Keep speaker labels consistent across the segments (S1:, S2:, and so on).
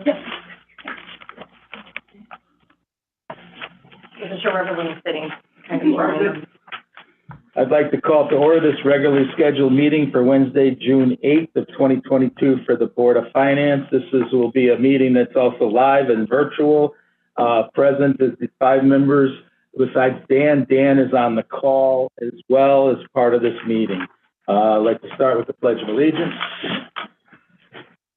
S1: Yes. I'm sure everyone's sitting kind of boring.
S2: I'd like to call to order this regularly scheduled meeting for Wednesday, June 8th of 2022 for the Board of Finance. Will be a meeting that's also live and virtual. Present is the 5 members. Besides Dan, Dan is on the call as well as part of this meeting. I'd like to start with the Pledge of Allegiance.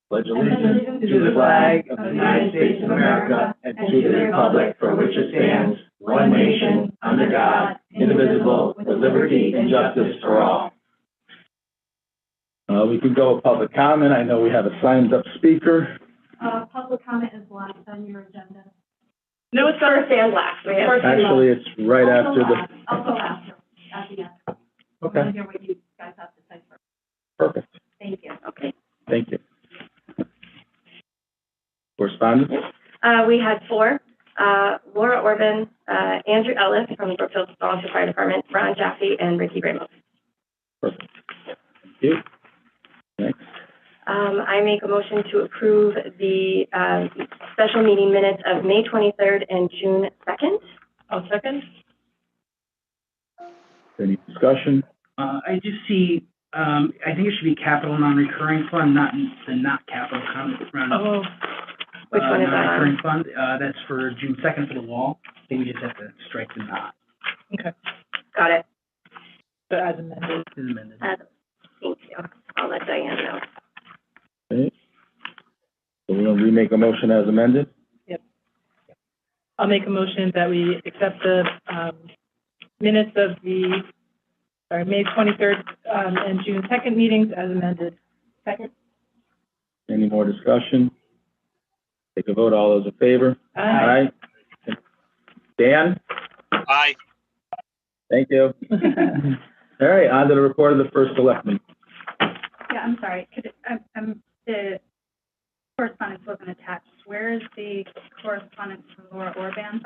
S2: Pledge allegiance to the flag of the United States of America and to the republic for which it stands, one nation, under God, indivisible, with liberty and justice for all. We can go with public comment. I know we have a signed up speaker.
S3: Public comment is last on your agenda.
S1: No, it's first and last.
S2: Actually, it's right after the.
S3: Also after, at the end.
S2: Okay.
S3: I want to hear what you guys have to say first.
S2: Perfect.
S3: Thank you.
S1: Okay.
S2: Thank you. Correspondence?
S1: We had 4. Laura Orban, Andrew Ellis from the Brookfield Volunteer Fire Department, Ron Jaffe, and Ricky Ramos.
S2: Perfect. Thank you. Next.
S1: I make a motion to approve the special meeting minutes of May 23rd and June 2nd.
S3: I'll second.
S2: Any discussion?
S4: I do see, I think it should be capital non-recurring fund, not capital round.
S1: Oh, which one is that on?
S4: Non-recurring fund, that's for June 2nd for the wall. I think we just have to strike the not.
S3: Okay.
S1: Got it.
S3: So as amended.
S4: It's amended.
S1: Thank you. I'll let Diane know.
S2: Okay. So we're going to remake a motion as amended.
S3: Yep. I'll make a motion that we accept the minutes of the May 23rd and June 2nd meetings as amended. Second.
S2: Any more discussion? Take a vote. All those in favor?
S3: Aye.
S2: Aye. Dan?
S5: Aye.
S2: Thank you. All right, on to the report of the first selectman.
S6: Yeah, I'm sorry. The correspondence wasn't attached. Where is the correspondence from Laura Orban?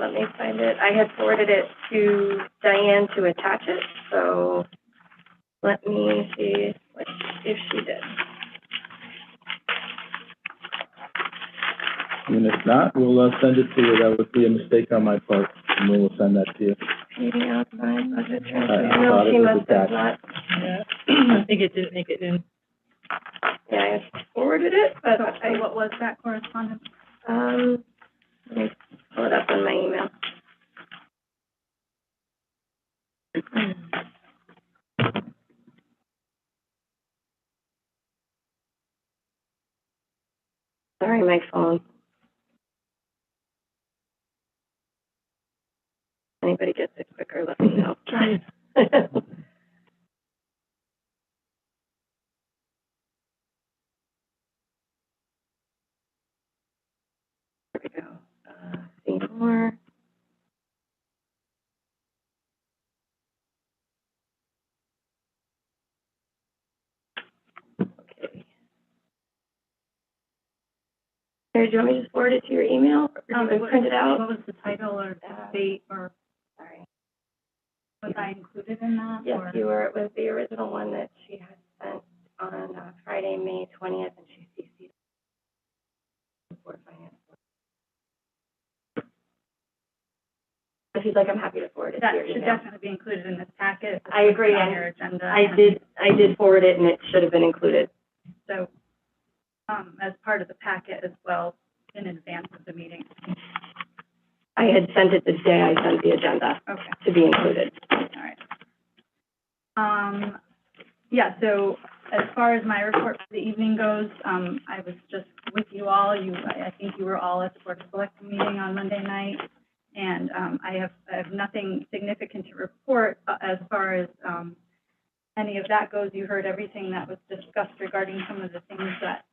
S1: Let me find it. I had forwarded it to Diane to attach it, so let me see if she did.
S2: And if not, we'll send it to you. That would be a mistake on my part, and we'll send that to you.
S1: Meeting outside budget
S2: I
S1: transfer.
S2: thought
S1: No,
S2: it
S1: she
S2: was
S1: must have
S2: attached.
S1: not.
S3: Yeah. I think it didn't make it in.
S1: Yeah, I forwarded it, but
S6: So what was that correspondence?
S1: let me pull it up on my email. Sorry, my phone. Anybody gets it quicker, let me know. There we go. See more. Okay. Sarah, do you want me to just forward it to your email and print it out?
S6: What was the title or date or
S1: Sorry.
S6: was I included in that?
S1: Yes,
S6: or?
S1: you were. It was the original one that she had sent on Friday, May 20th, and she CC'd the Board of Finance. If you'd like, I'm happy to forward it
S6: That
S1: to your
S6: should
S1: email.
S6: definitely be included in this packet.
S1: I agree.
S6: On your agenda.
S1: I did forward it, and it should have been included.
S6: So, as part of the packet as well, in advance of the meeting.
S1: I had sent it the day I sent the agenda
S6: Okay.
S1: to be included.
S6: All right. Yeah, so as far as my report for the evening goes, I was just with you all. I think you were all at the Board of Selectmen meeting on Monday night. And I have nothing significant to report as far as any of that goes. You heard everything that was discussed regarding some of the things that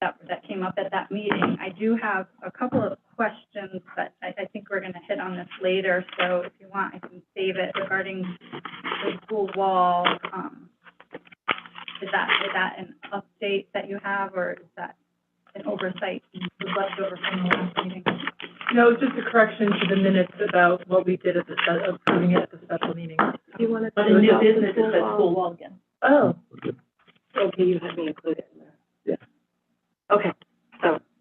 S6: that came up at that meeting. I do have a couple of questions, but I think we're going to hit on this later. So if you want, I can save it regarding the school wall. Is that an update that you have, or is that an oversight was left over from the last meeting?
S3: No, it's just a correction to the minutes about what we did at the approving it at the special meeting.
S1: Do you want to?
S3: Under new business, it says school wall again. Oh.
S1: Okay, you had me included in there.
S2: Yeah.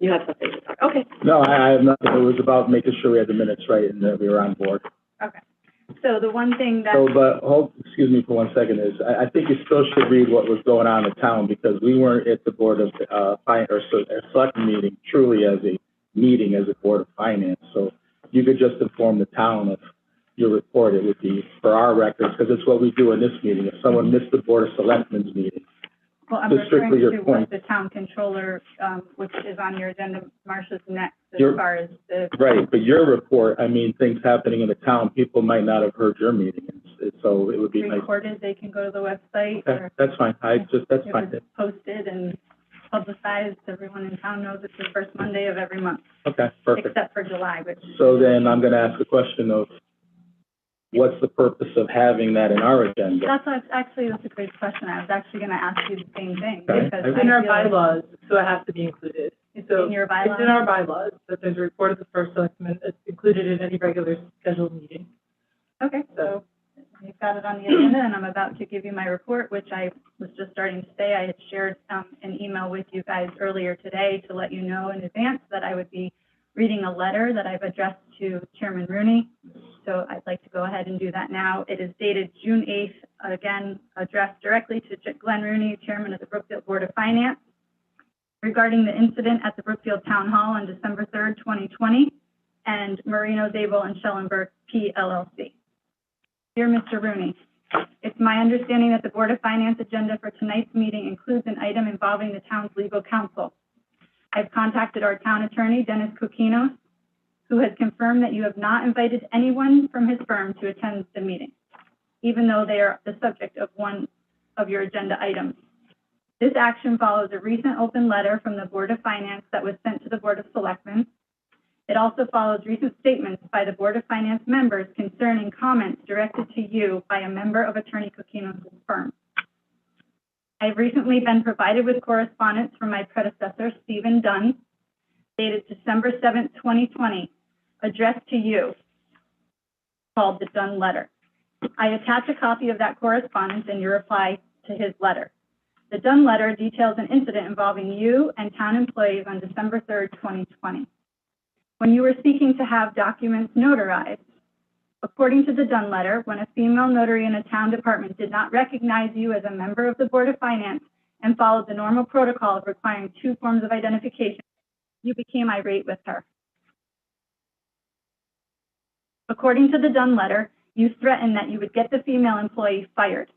S1: You have something to talk, okay.
S2: No, I have nothing. It was about making sure we had the minutes right and that we were on board.
S6: Okay. So the one thing that,
S2: So, but excuse me for 1 second, is I think you still should read what was going on in town, because we weren't at the Board of, select meeting truly as a meeting as a Board of Finance. So you could just inform the town of your report. It would be for our records, because it's what we do in this meeting. If someone missed the Board of Selectmen's meeting,
S6: well, I'm
S2: so
S6: referring
S2: strictly your
S6: to
S2: point.
S6: what the town controller, which is on your agenda, Marcia's next, as
S2: Your-
S6: far as the,
S2: Right, but your report, I mean, things happening in the town, people might not have heard your meeting, so it would be nice.
S6: recorded, they can go to the website,
S2: Okay,
S6: or
S2: that's fine, that's
S6: it
S2: fine.
S6: was posted and publicized. Everyone in town knows it's the first Monday of every month,
S2: Okay, perfect.
S6: except for July, which,
S2: So then I'm gonna ask a question of, what's the purpose of having that in our agenda?
S6: that's a great question. I was actually gonna ask you the same thing,
S2: Okay.
S6: because
S3: It's in our
S6: I feel like
S3: bylaws, so it has to be included.
S6: it's
S3: So
S6: in your
S3: it's
S6: bylaws.
S3: in our bylaws, that there's a report of the first selectman. It's included in any regular scheduled meeting.
S6: Okay, so you've got it on the agenda, and I'm about to give you my report, which I was just starting to say. I had shared an email with you guys earlier today to let you know in advance that I would be reading a letter that I've addressed to Chairman Rooney. So I'd like to go ahead and do that now. It is dated June 8th, again, addressed directly to Glenn Rooney, Chairman of the Brookfield Board of Finance, regarding the incident at the Brookfield Town Hall on December 3rd, 2020, and Marino, Zabel, and Schellenberg, PLLC. Dear Mr. Rooney, it's my understanding that the Board of Finance agenda for tonight's meeting includes an item involving the town's legal counsel. I've contacted our town attorney, Dennis Kokinos, who has confirmed that you have not invited anyone from his firm to attend the meeting, even though they are the subject of one of your agenda items. This action follows a recent open letter from the Board of Finance that was sent to the Board of Selectmen. It also follows recent statements by the Board of Finance members concerning comments directed to you by a member of Attorney Kokinos' firm. I've recently been provided with correspondence from my predecessor, Stephen Dunn, dated December 7th, 2020, addressed to you, called the Dunn Letter. I attach a copy of that correspondence in your reply to his letter. The Dunn Letter details an incident involving you and town employees on December 3rd, 2020, when you were seeking to have documents notarized. According to the Dunn Letter, when a female notary in a town department did not recognize you as a member of the Board of Finance and followed the normal protocol of requiring 2 forms of identification, you became irate with her. According to the Dunn Letter, you threatened that you would get the female employee fired.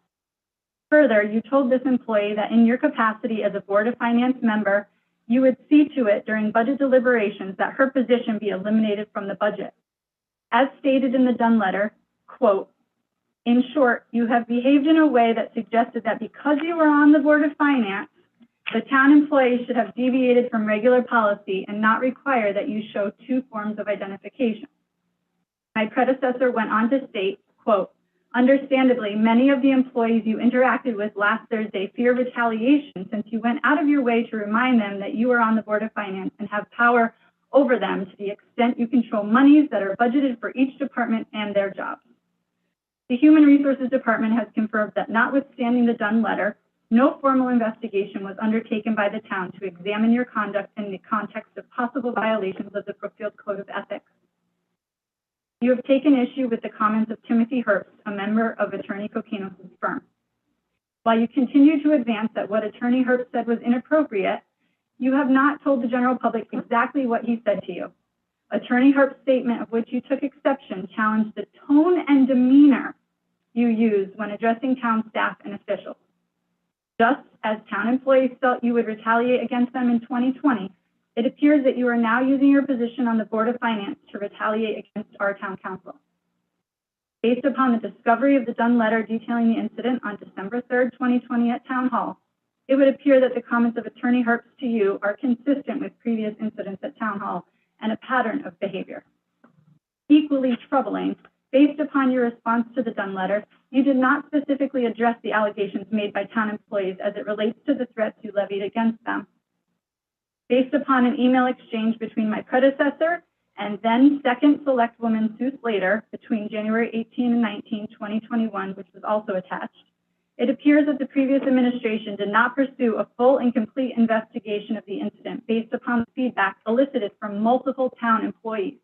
S6: Further, you told this employee that in your capacity as a Board of Finance member, you would see to it during budget deliberations that her position be eliminated from the budget. As stated in the Dunn Letter, quote, in short, you have behaved in a way that suggested that because you were on the Board of Finance, the town employee should have deviated from regular policy and not require that you show 2 forms of identification. My predecessor went on to state, quote, understandably, many of the employees you interacted with last Thursday fear retaliation since you went out of your way to remind them that you are on the Board of Finance and have power over them to the extent you control monies that are budgeted for each department and their jobs. The Human Resources Department has confirmed that notwithstanding the Dunn Letter, no formal investigation was undertaken by the town to examine your conduct in the context of possible violations of the Brookfield Code of Ethics. You have taken issue with the comments of Timothy Herbst, a member of Attorney Kokinos' firm. While you continue to advance that what Attorney Herbst said was inappropriate, you have not told the general public exactly what he said to you. Attorney Herbst's statement, of which you took exception, challenged the tone and demeanor you used when addressing town staff and officials. Just as town employees felt you would retaliate against them in 2020, it appears that you are now using your position on the Board of Finance to retaliate against our town council. Based upon the discovery of the Dunn Letter detailing the incident on December 3rd, 2020 at Town Hall, it would appear that the comments of Attorney Herbst to you are consistent with previous incidents at Town Hall and a pattern of behavior. Equally troubling, based upon your response to the Dunn Letter, you did not specifically address the allegations made by town employees as it relates to the threats you levied against them. Based upon an email exchange between my predecessor and then second select woman Sue Slater between January 18 and 19, 2021, which was also attached, It appears that the previous administration did not pursue a full and complete investigation of the incident based upon the feedback elicited from multiple town employees.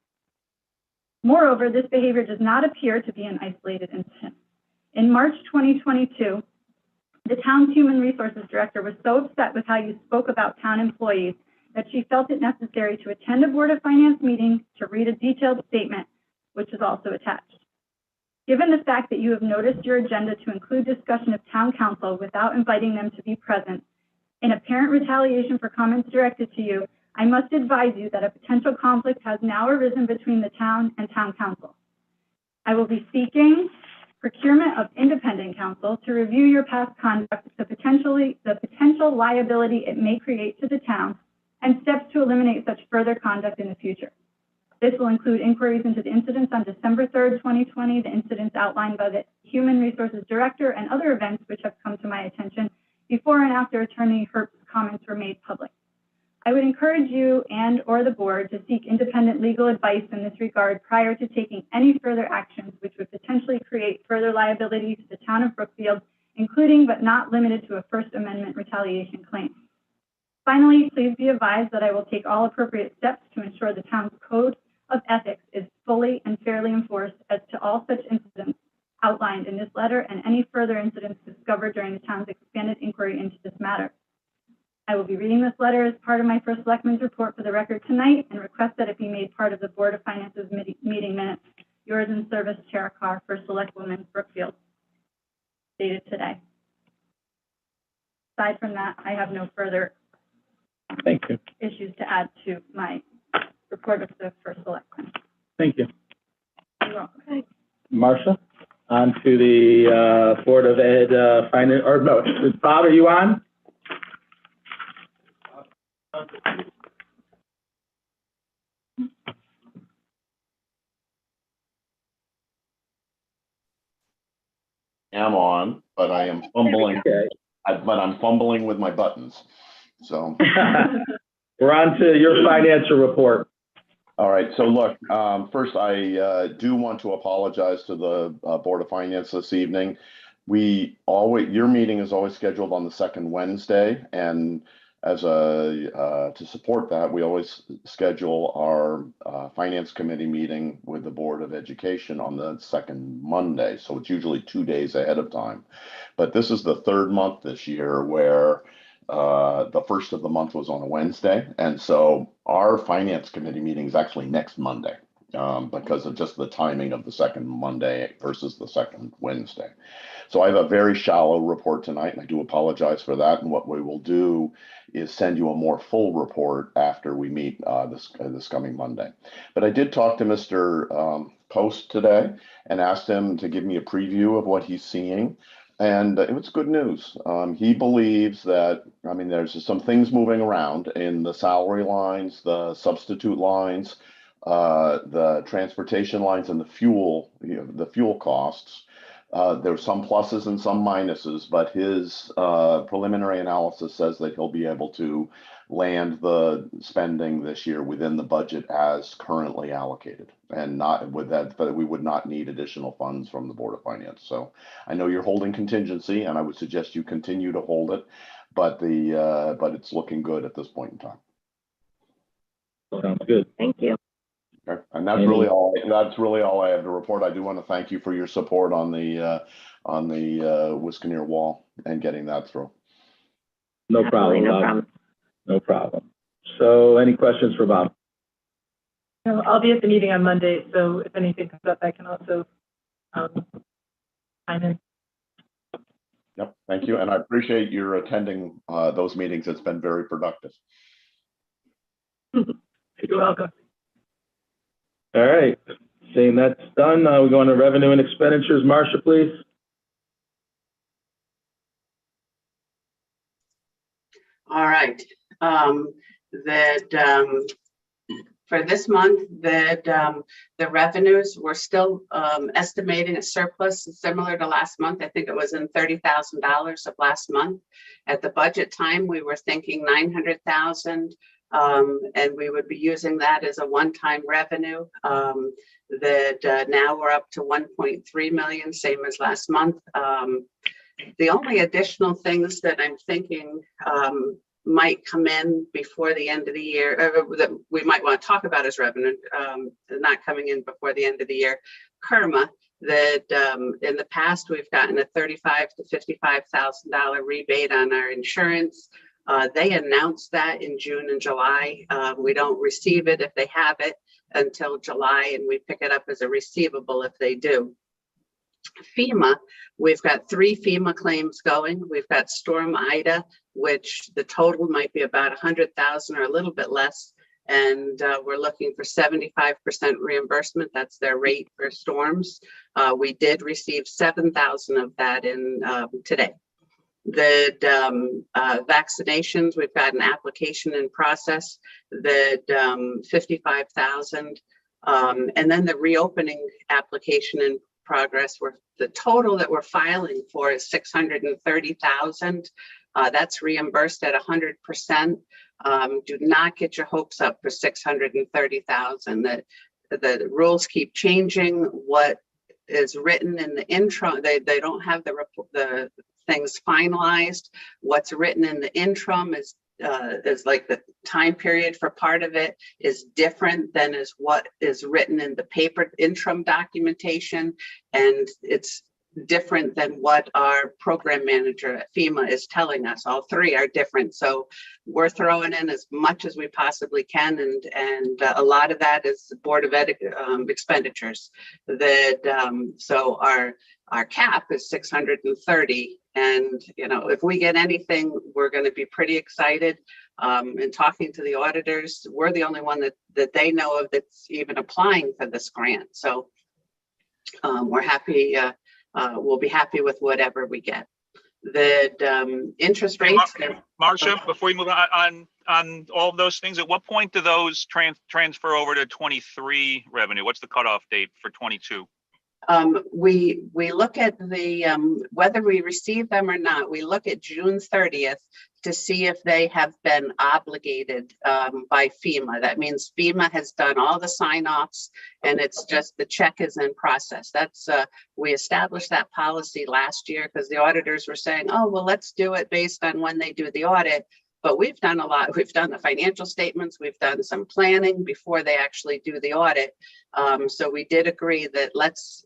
S6: Moreover, this behavior does not appear to be an isolated incident. In March 2022, the town's human resources director was so upset with how you spoke about town employees that she felt it necessary to attend a Board of Finance meeting to read a detailed statement, which is also attached. Given the fact that you have noticed your agenda to include discussion of town council without inviting them to be present, in apparent retaliation for comments directed to you, I must advise you that a potential conflict has now arisen between the town and town council. I will be seeking procurement of independent counsel to review your past conduct, the potential liability it may create to the town, and steps to eliminate such further conduct in the future. This will include inquiries into the incidents on December 3rd, 2020, the incidents outlined by the Human Resources Director, and other events which have come to my attention before and after Attorney Herbst's comments were made public. I would encourage you and/or the board to seek independent legal advice in this regard prior to taking any further actions which would potentially create further liability to the town of Brookfield, including but not limited to a First Amendment retaliation claim. Finally, please be advised that I will take all appropriate steps to ensure the town's code of ethics is fully and fairly enforced as to all such incidents outlined in this letter and any further incidents discovered during the town's expanded inquiry into this matter. I will be reading this letter as part of my first selectman's report for the record tonight and request that it be made part of the Board of Finance's meeting minutes. Yours in service, Chair Carr, First Selectwoman Brookfield, dated today. Aside from that, I have no further
S2: Thank you.
S6: issues to add to my report of the First Selectman.
S2: Thank you.
S6: You're welcome.
S2: Marcia, on to the Board of Ed Finance, or no, Bob, are you on?
S5: Am on, but I am fumbling.
S2: Okay.
S5: But I'm fumbling with my buttons. So,
S2: We're on to your financial report.
S5: all right. So look, first I do want to apologize to the Board of Finance this evening. Your meeting is always scheduled on the second Wednesday, and as to support that, we always schedule our Finance Committee meeting with the Board of Education on the second Monday. So it's usually 2 days ahead of time. But this is the third month this year where the first of the month was on a Wednesday. And so our Finance Committee meeting is actually next Monday because of just the timing of the second Monday versus the second Wednesday. So I have a very shallow report tonight, and I do apologize for that. And what we will do is send you a more full report after we meet this coming Monday. But I did talk to Mr. Post today and asked him to give me a preview of what he's seeing. And it was good news. He believes that, I mean, there's some things moving around in the salary lines, the substitute lines, the transportation lines, and the fuel costs. There's some pluses and some minuses, but his preliminary analysis says that he'll be able to land the spending this year within the budget as currently allocated, and not with that, but we would not need additional funds from the Board of Finance. So I know you're holding contingency, and I would suggest you continue to hold it, but but it's looking good at this point in time.
S2: Sounds good.
S1: Thank you.
S5: Okay. And that's really all. That's really all I have to report. I do want to thank you for your support on the Wisconsin wall and getting that through.
S2: No
S1: Absolutely,
S2: problem,
S1: no
S2: Bob.
S1: problem.
S2: No problem. So any questions for Bob?
S3: No, I'll be at the meeting on Monday, so if anything comes up, I can also chime in.
S5: Yep, thank you. And I appreciate your attending those meetings. It's been very productive.
S3: You're welcome.
S2: All right, seeing that's done, we go on to revenue and expenditures. Marcia, please.
S7: All right. For this month, the revenues, we're still estimating a surplus similar to last month. I think it was in $30,000 of last month. At the budget time, we were thinking 900,000. And we would be using that as a one-time revenue. Now we're up to 1.3 million, same as last month. The only additional things that I'm thinking might come in before the end of the year, that we might want to talk about as revenue, not coming in before the end of the year. Kerma, that in the past we've gotten a $35,000 to $55,000 rebate on our insurance. They announced that in June and July. We don't receive it if they have it until July, and we pick it up as a receivable if they do. FEMA, we've got 3 FEMA claims going. We've got Storm Ida, which the total might be about 100,000 or a little bit less. And we're looking for 75% reimbursement. That's their rate for storms. We did receive 7,000 of that in today. The vaccinations, we've got an application in process that 55,000. And then the reopening application in progress, where the total that we're filing for is 630,000. That's reimbursed at 100%. Do not get your hopes up for 630,000. That the rules keep changing. What is written in the interim, they don't have the things finalized. What's written in the interim is like the time period for part of it is different than is what is written in the paper interim documentation, and it's different than what our program manager at FEMA is telling us. All 3 are different, so we're throwing in as much as we possibly can, and a lot of that is Board of Ed expenditures. That so our cap is 630, and if we get anything, we're going to be pretty excited. And talking to the auditors, we're the only one that they know of that's even applying for this grant. So we're happy. We'll be happy with whatever we get. The interest rates.
S8: Marcia, before you move on all of those things, at what point do those transfer over to 23 revenue? What's the cutoff date for 22?
S7: We look at the whether we receive them or not. We look at June 30th to see if they have been obligated by FEMA. That means FEMA has done all the sign-offs, and it's just the check is in process. That's we established that policy last year because the auditors were saying, oh, well, let's do it based on when they do the audit. But we've done a lot. We've done the financial statements. We've done some planning before they actually do the audit. So we did agree that let's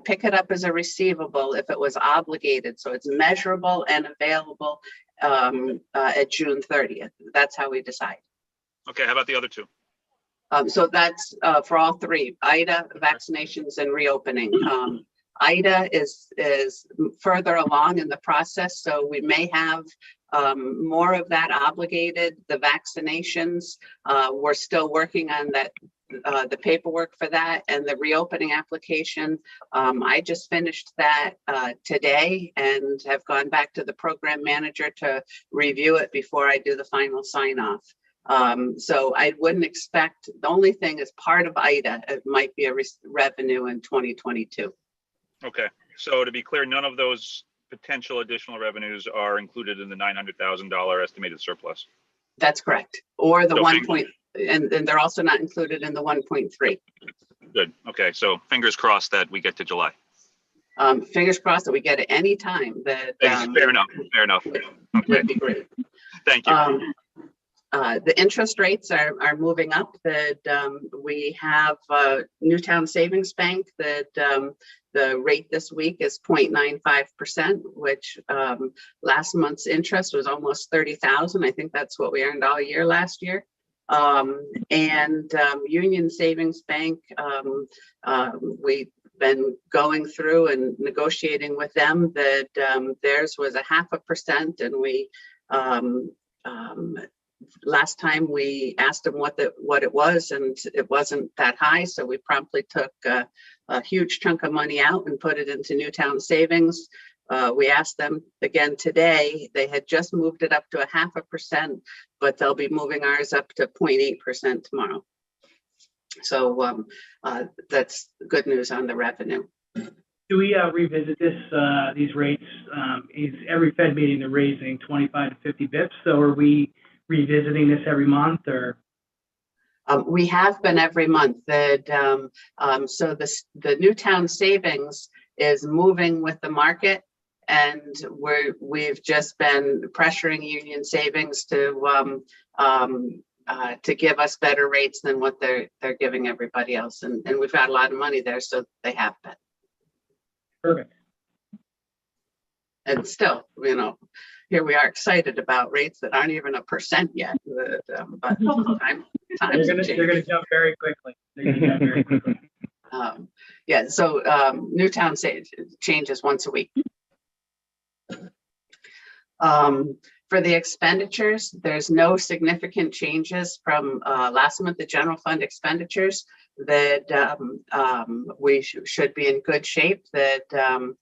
S7: pick it up as a receivable if it was obligated. So it's measurable and available at June 30th. That's how we decide.
S8: Okay, how about the other 2?
S7: So that's for all 3, IDA, vaccinations, and reopening. IDA is further along in the process, so we may have more of that obligated. The vaccinations, we're still working on that, the paperwork for that, and the reopening application. I just finished that today and have gone back to the program manager to review it before I do the final sign off. So I wouldn't expect, the only thing is part of IDA, it might be a revenue in 2022.
S8: Okay, so to be clear, none of those potential additional revenues are included in the $900,000 estimated surplus.
S7: That's correct. Or the
S8: So
S7: 1 point, and they're also not included in the 1.3.
S8: Good. Okay, so fingers crossed that we get to July.
S7: Fingers crossed that we get it any time. That
S8: Fair enough. Fair enough. Okay.
S7: would be great.
S8: Thank you.
S7: The interest rates are moving up. That we have Newtown Savings Bank that the rate this week is 0.95%, which last month's interest was almost 30,000. I think that's what we earned all year last year. And Union Savings Bank, we've been going through and negotiating with them that theirs was 0.5%, and we last time we asked them what it was, and it wasn't that high, so we promptly took a huge chunk of money out and put it into Newtown Savings. We asked them again today. They had just moved it up to 0.5%, but they'll be moving ours up to 0.8% tomorrow. So that's good news on the revenue.
S4: Do we revisit these rates? Is every Fed meeting they're raising 25 to 50 bips? So are we revisiting this every month, or?
S7: We have been every month. That so the Newtown Savings is moving with the market, And we've just been pressuring union savings to give us better rates than what they're giving everybody else. And we've got a lot of money there, so they have been.
S4: Perfect.
S7: And still, here we are excited about rates that aren't even 1% yet. But times have changed.
S4: They're going to jump very quickly.
S7: Yeah, so Newtown changes once a week. For the expenditures, there's no significant changes from last month. The general fund expenditures that we should be in good shape. That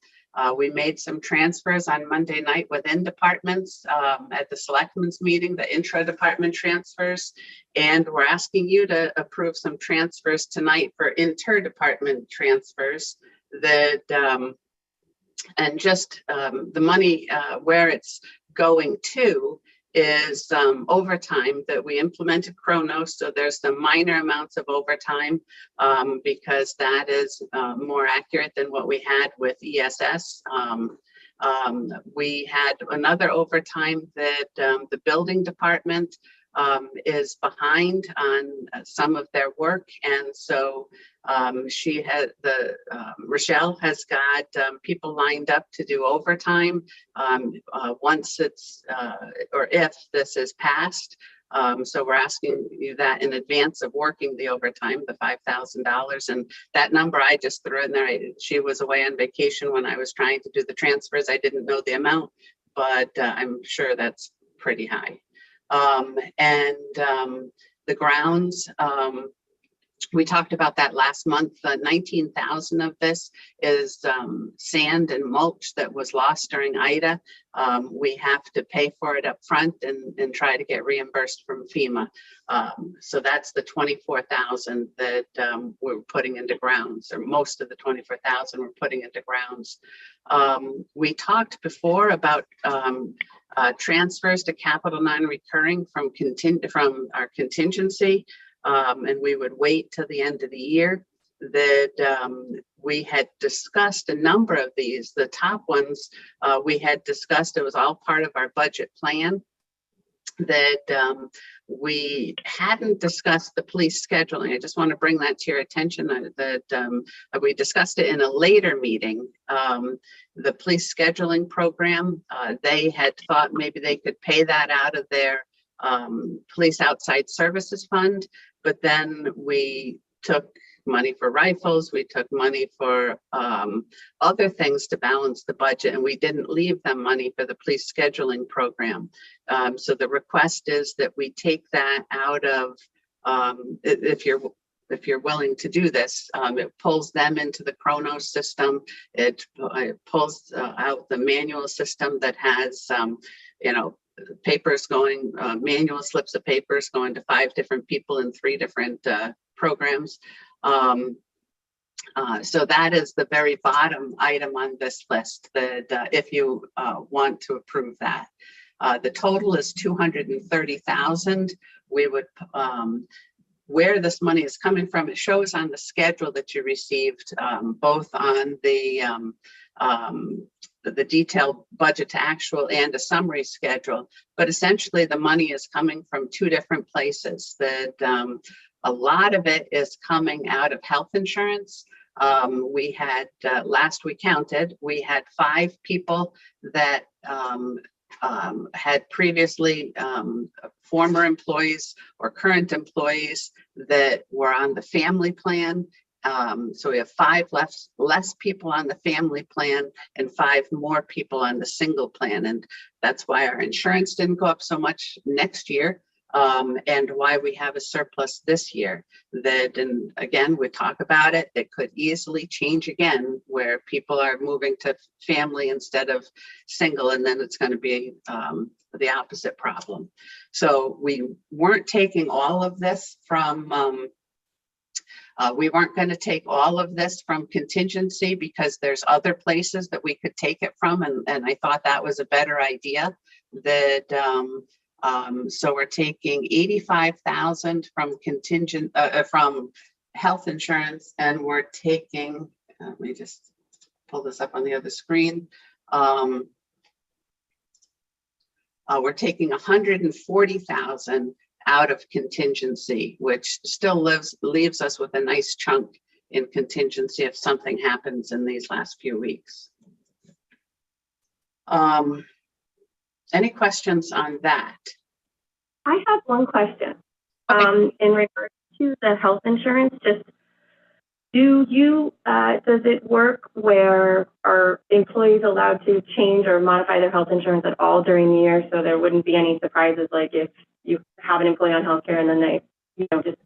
S7: we made some transfers on Monday night within departments at the selectmen's meeting, the intra-department transfers, and we're asking you to approve some transfers tonight for inter-department transfers that and just the money where it's going to is overtime that we implemented Kronos. So there's some minor amounts of overtime because that is more accurate than what we had with ESS. We had another overtime that the building department is behind on some of their work, and so she had Rochelle has got people lined up to do overtime once it's or if this is passed. So we're asking you that in advance of working the overtime, the $5,000, and that number I just threw in there. She was away on vacation when I was trying to do the transfers. I didn't know the amount, but I'm sure that's pretty high. The grounds, we talked about that last month. 19,000 of this is sand and mulch that was lost during Ida. We have to pay for it up front and try to get reimbursed from FEMA. So that's the 24,000 that we're putting into grounds, or most of the 24,000 we're putting into grounds. We talked before about transfers to capital non-recurring from our contingency. And we would wait till the end of the year. That we had discussed a number of these. The top ones we had discussed, it was all part of our budget plan. That we hadn't discussed the police scheduling. I just want to bring that to your attention that we discussed it in a later meeting. The police scheduling program, they had thought maybe they could pay that out of their police outside services fund, but then we took money for rifles, we took money for other things to balance the budget, and we didn't leave them money for the police scheduling program. So the request is that we take that out of, if you're willing to do this, it pulls them into the Kronos system. It pulls out the manual system that has, papers going, manual slips of papers going to 5 different people in 3 different programs. So that is the very bottom item on this list that if you want to approve that. The total is 230,000. We would, where this money is coming from, it shows on the schedule that you received, both on the detailed budget to actual and a summary schedule. But essentially the money is coming from 2 different places. That a lot of it is coming out of health insurance. We had, last we counted, we had 5 people that had previously former employees or current employees that were on the family plan. So we have 5 less people on the family plan and 5 more people on the single plan. And that's why our insurance didn't go up so much next year. And why we have a surplus this year. That, and again, we talk about it, it could easily change again where people are moving to family instead of single, and then it's going to be the opposite problem. So we weren't taking all of this from we weren't going to take all of this from contingency because there's other places that we could take it from, and I thought that was a better idea. That so we're taking 85,000 from contingent from health insurance, and we're taking. Let me just pull this up on the other screen. We're taking 140,000 out of contingency, which still leaves us with a nice chunk in contingency if something happens in these last few weeks. Any questions on that?
S1: I have one question.
S7: Okay.
S1: In regards to the health insurance, just does it work where are employees allowed to change or modify their health insurance at all during the year, so there wouldn't be any surprises, like if you have an employee on healthcare and then they,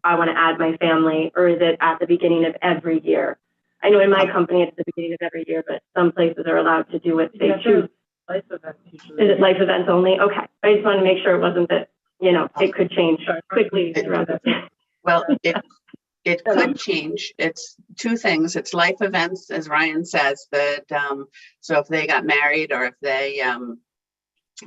S1: I want to add my family, or is it at the beginning of every year? I know in my company it's the beginning of every year, but some places are allowed to do what they choose.
S3: Life events usually.
S1: Is it life events only? Okay. I just wanted to make sure it wasn't that, it could change quickly throughout the.
S7: Well, it could change. It's two things. It's life events, as Ryan says, that so if they got married or if they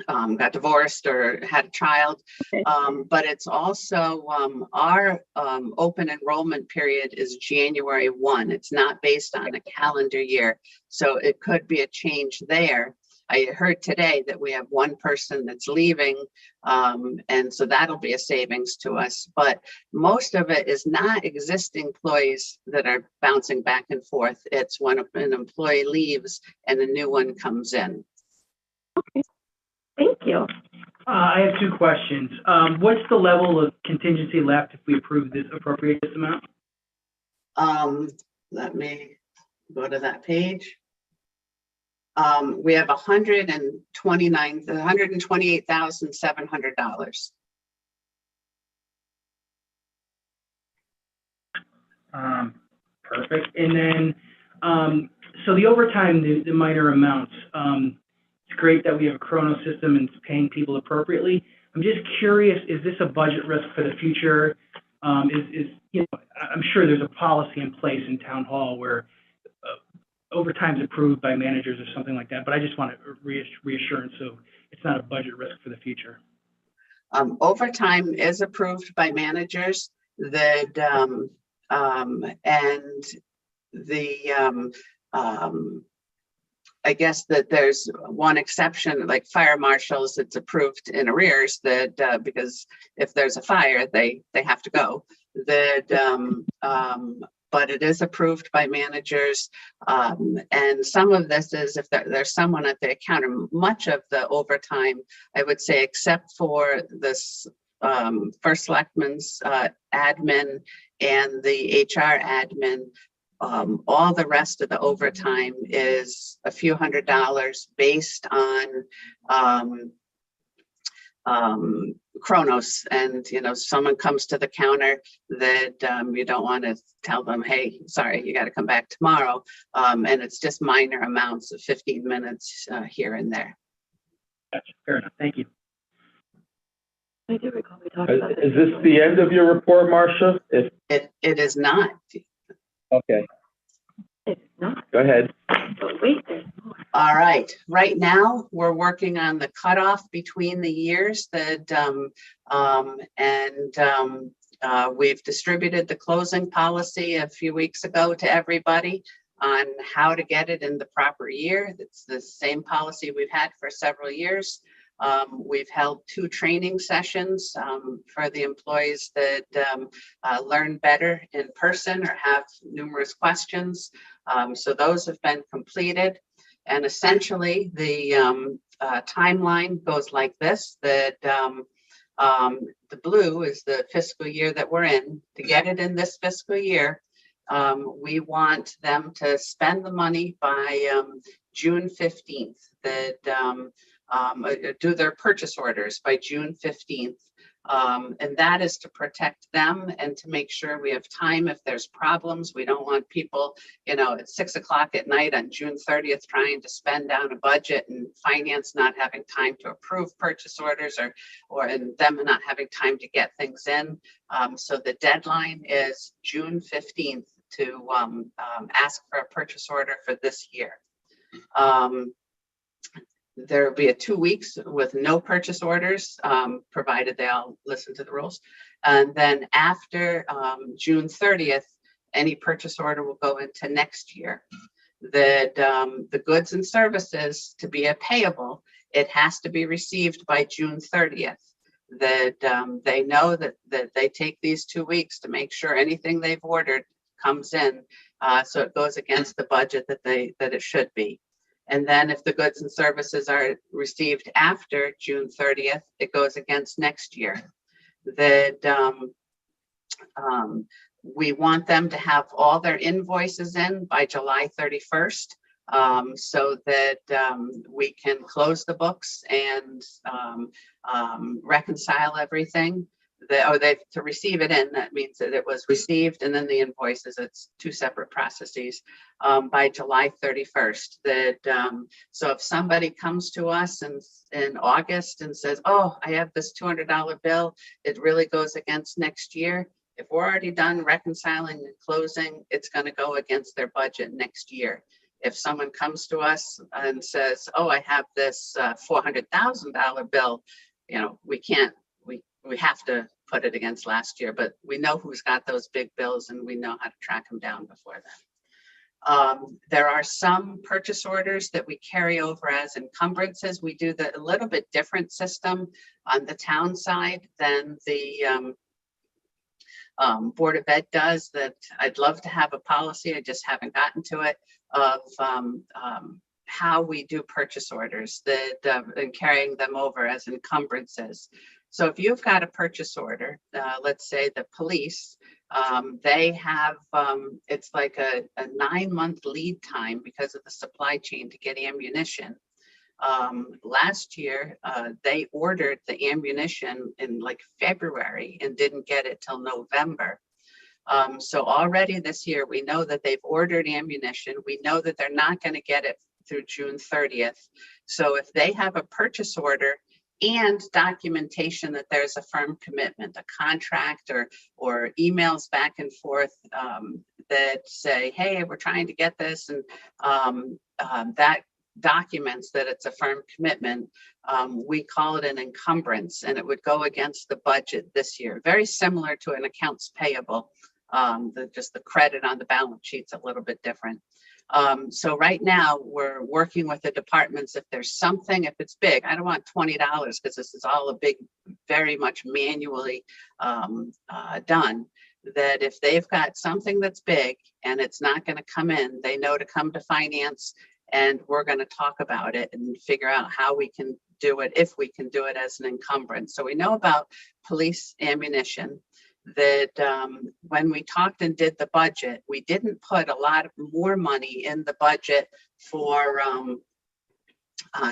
S7: got divorced or had a child, but it's also our open enrollment period is January 1. It's not based on a calendar year, so it could be a change there. I heard today that we have one person that's leaving, and so that'll be a savings to us. But most of it is not existing employees that are bouncing back and forth. It's when an employee leaves and a new one comes in.
S1: Okay, thank you.
S4: I have two questions. What's the level of contingency left if we appropriate this amount?
S7: Let me go to that page. We have $128,700.
S4: Perfect. And then, so the overtime, the minor amounts, it's great that we have a chrono system and it's paying people appropriately. I'm just curious, is this a budget risk for the future? I'm sure there's a policy in place in town hall where overtime is approved by managers or something like that, but I just want reassurance so it's not a budget risk for the future.
S7: Overtime is approved by managers that, and the, I guess that there's one exception, like fire marshals, it's approved in arrears that, because if there's a fire, they have to go. That, but it is approved by managers. And some of this is if there's someone at the counter, much of the overtime, I would say, except for this first selectman's admin and the HR admin, all the rest of the overtime is a few $100s based on chronos. And someone comes to the counter that you don't want to tell them, hey, sorry, you got to come back tomorrow, and it's just minor amounts of 15 minutes here and there.
S4: Gotcha. Fair enough. Thank you.
S1: I do recall we talked about
S2: Is this the end of your report, Marcia?
S7: It is not.
S2: Okay,
S1: it's not,
S2: go ahead.
S1: but wait, there's more.
S7: All right. Right now, we're working on the cutoff between the years that, we've distributed the closing policy a few weeks ago to everybody on how to get it in the proper year. It's the same policy we've had for several years. We've held 2 training sessions for the employees that learn better in person or have numerous questions. So those have been completed. And essentially, the timeline goes like this, that the blue is the fiscal year that we're in. To get it in this fiscal year, we want them to spend the money by June 15th, that do their purchase orders by June 15th. And that is to protect them and to make sure we have time if there's problems. We don't want people, at 6 o'clock at night on June 30th trying to spend down a budget and finance not having time to approve purchase orders and them not having time to get things in. So the deadline is June 15th to ask for a purchase order for this year. There will be a 2 weeks with no purchase orders, provided they all listen to the rules. And then after June 30th, any purchase order will go into next year. that the goods and services to be a payable, it has to be received by June 30th. That they know that they take these 2 weeks to make sure anything they've ordered comes in, so it goes against the budget that it should be. And then if the goods and services are received after June 30th, it goes against next year. That we want them to have all their invoices in by July 31st, so that we can close the books and reconcile everything. To receive it in, that means that it was received, and then the invoices, it's two separate processes, by July 31st. That so if somebody comes to us in August and says, oh, I have this $200 bill, it really goes against next year. If we're already done reconciling and closing, it's going to go against their budget next year. If someone comes to us and says, oh, I have this $400,000 bill, we have to put it against last year, but we know who's got those big bills and we know how to track them down before then. There are some purchase orders that we carry over as encumbrances. We do a little bit different system on the town side than the Board of Ed does. That I'd love to have a policy, I just haven't gotten to it, of how we do purchase orders that and carrying them over as encumbrances. So if you've got a purchase order, let's say the police, they have, it's like a 9-month lead time because of the supply chain to get ammunition. Last year, they ordered the ammunition in like February and didn't get it till November. So already this year, we know that they've ordered ammunition. We know that they're not going to get it through June 30th. So if they have a purchase order and documentation that there's a firm commitment, a contract or emails back and forth that say, hey, we're trying to get this, and that documents that it's a firm commitment, we call it an encumbrance, and it would go against the budget this year. Very similar to an accounts payable, just the credit on the balance sheet's a little bit different. So right now we're working with the departments. If there's something, if it's big, I don't want $20 because this is all a big, very much manually done. That if they've got something that's big and it's not going to come in, they know to come to finance, and we're going to talk about it and figure out how we can do it, if we can do it as an encumbrance. So we know about police ammunition. That when we talked and did the budget, we didn't put a lot more money in the budget for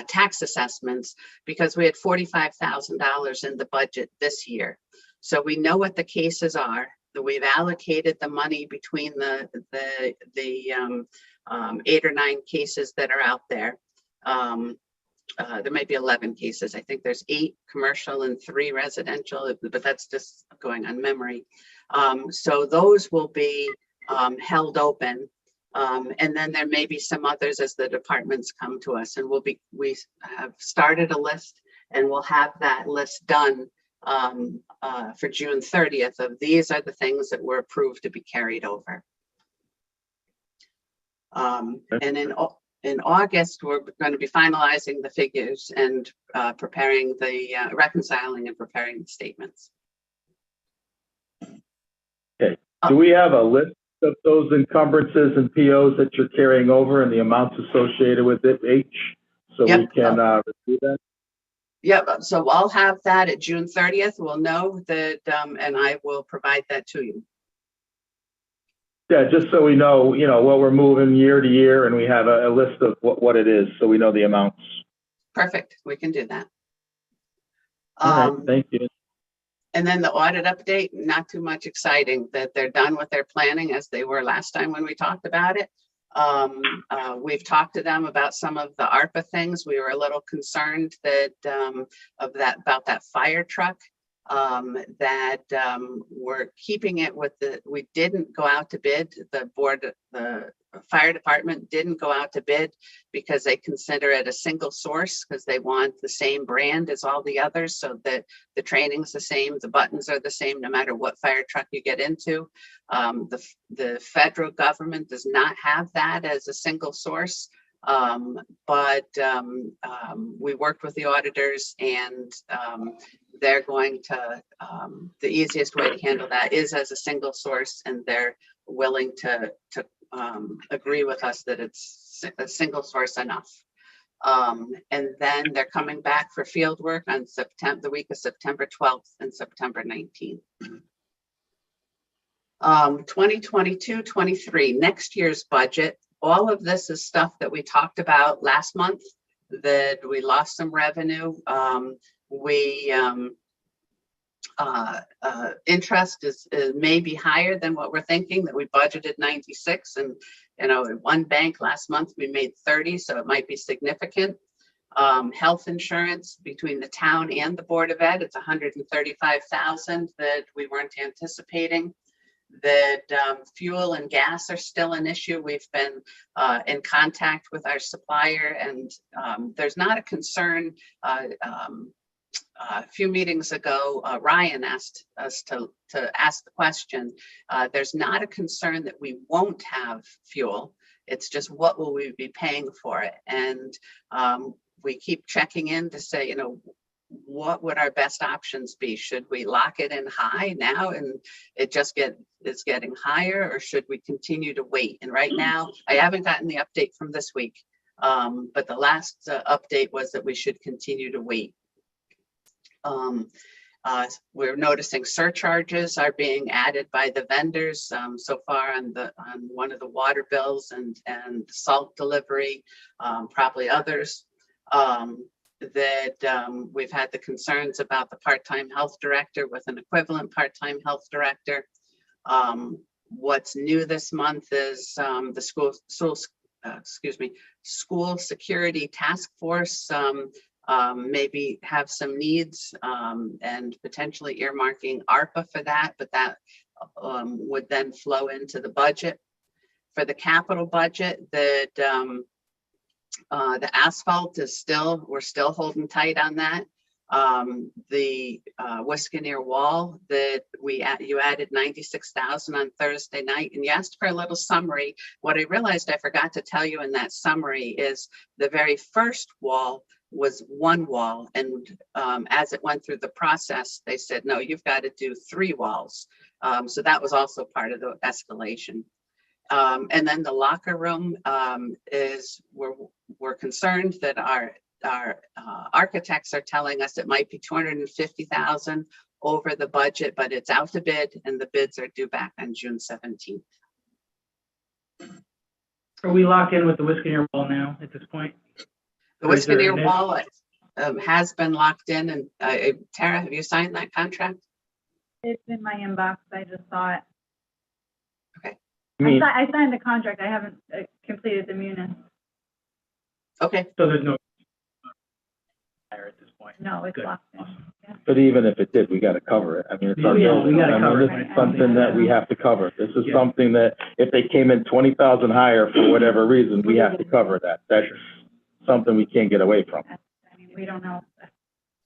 S7: tax assessments because we had $45,000 in the budget this year. So we know what the cases are. That we've allocated the money between the 8 or 9 cases that are out there. There might be 11 cases. I think there's 8 commercial and 3 residential, but that's just going on memory. So those will be held open. And then there may be some others as the departments come to us, and we have started a list, and we'll have that list done for June 30th of these are the things that were approved to be carried over. And in August, we're going to be finalizing the figures and preparing the reconciling and preparing the statements.
S2: Okay. Do we have a list of those encumbrances and POs that you're carrying over and the amounts associated with it, H? So
S7: Yep.
S2: we can review that?
S7: Yep. So I'll have that at June 30th. We'll know that, and I will provide that to you.
S2: Yeah, just so we know, what we're moving year to year, and we have a list of what it is, so we know the amounts.
S7: Perfect. We can do that.
S2: All right, thank you.
S7: And then the audit update, not too much exciting that they're done with their planning as they were last time when we talked about it. We've talked to them about some of the ARPA things. We were a little concerned that about that fire truck. That we're keeping it with we didn't go out to bid. The fire department didn't go out to bid because they consider it a single source because they want the same brand as all the others, so that the training's the same, the buttons are the same, no matter what fire truck you get into. The federal government does not have that as a single source. But we worked with the auditors, and they're going to, the easiest way to handle that is as a single source, and they're willing to agree with us that it's a single source enough. And then they're coming back for field work on the week of September 12th and September 19th. 2022-23, next year's budget. All of this is stuff that we talked about last month, that we lost some revenue. Interest is maybe higher than what we're thinking, that we budgeted 96, and one bank last month we made 30, so it might be significant. Health insurance between the town and the Board of Ed, it's 135,000 that we weren't anticipating. That fuel and gas are still an issue. We've been in contact with our supplier, and there's not a concern. A few meetings ago, Ryan asked us to ask the question. There's not a concern that we won't have fuel. It's just what will we be paying for it? And we keep checking in to say, what would our best options be? Should we lock it in high now and it just it's getting higher, or should we continue to wait? And right now, I haven't gotten the update from this week, but the last update was that we should continue to wait. We're noticing surcharges are being added by the vendors so far on one of the water bills and salt delivery, probably others. We've had the concerns about the part-time health director with an equivalent part-time health director. What's new this month is the school security task force maybe have some needs and potentially earmarking ARPA for that, but that would then flow into the budget. For the capital budget, that the asphalt is we're still holding tight on that. The Wisconsin wall that you added 96,000 on Thursday night, and you asked for a little summary. What I realized I forgot to tell you in that summary is the very first wall was one wall, and as it went through the process, they said, no, you've got to do 3 walls. So that was also part of the escalation. And then the locker room is we're concerned that our architects are telling us it might be 250,000 over the budget, but it's out to bid, and the bids are due back on June 17th.
S4: Are we locked in with the Wisconsin wall now at this point?
S7: The Wisconsin wall has been locked in, and Tara, have you signed that contract?
S6: It's in my inbox. I just saw it.
S7: Okay.
S6: I signed the contract. I haven't completed the munis.
S7: Okay.
S4: So there's no higher at this point.
S6: No, it's
S4: Good.
S6: locked in.
S4: Awesome.
S6: Yeah.
S2: But even if it did, we got to cover it. I mean, it's our
S4: Yeah,
S2: building.
S4: we gotta cover it.
S2: This is something that we have to cover. This is
S4: Yeah.
S2: something that if they came in 20,000 higher for whatever reason, we have to cover that. That's something we can't get away from.
S6: I mean, we don't know.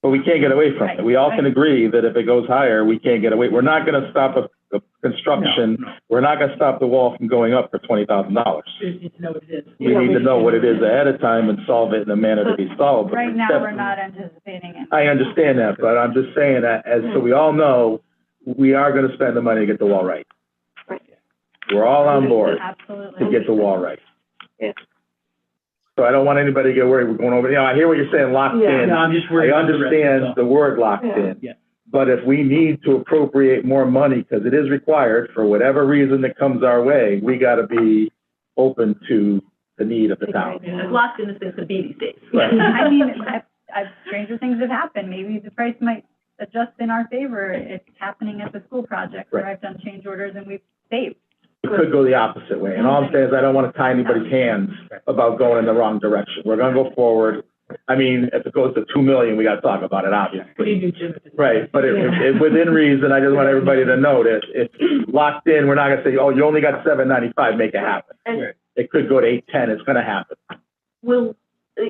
S2: But we can't get away from it. We all can agree that if it goes higher, we can't get away. We're not going to stop a construction.
S4: No.
S2: We're not going to stop the wall from going up for $20,000.
S4: You need to know what it is.
S2: We need to know what it is ahead of time and solve it in a manner to be solved.
S6: Right now, we're not anticipating it.
S2: I understand that, but I'm just saying that so we all know, we are going to spend the money to get the wall right.
S1: Right.
S2: We're all on board
S6: Absolutely.
S2: to get the wall right.
S1: Yeah.
S2: So I don't want anybody to get worried. We're going over, I hear what you're saying, locked
S1: Yeah.
S2: in.
S4: No, I'm just
S2: I
S4: worried about the rest,
S2: understand
S4: that's
S2: the
S4: all.
S2: word locked
S1: Yeah.
S2: in.
S4: Yeah.
S2: But if we need to appropriate more money, because it is required for whatever reason that comes our way, we got to be open to the need of the town.
S3: As locked in the sense of these days.
S2: Right.
S6: I mean, stranger things have happened. Maybe the price might adjust in our favor. It's happening at the school project where
S2: Right.
S6: I've done change orders and we've saved.
S2: It could go the opposite way. And all I'm saying is I don't want to tie anybody's hands about going in the wrong direction. We're going to go forward. I mean, if it goes to 2 million, we got to talk about it,
S4: What do
S2: obviously.
S4: you do, Jim?
S2: Right, but if within reason, I just want everybody to know that if locked in, we're not going to say, oh, you only got $795, make it happen.
S1: And
S2: it could go to 810. It's going to happen.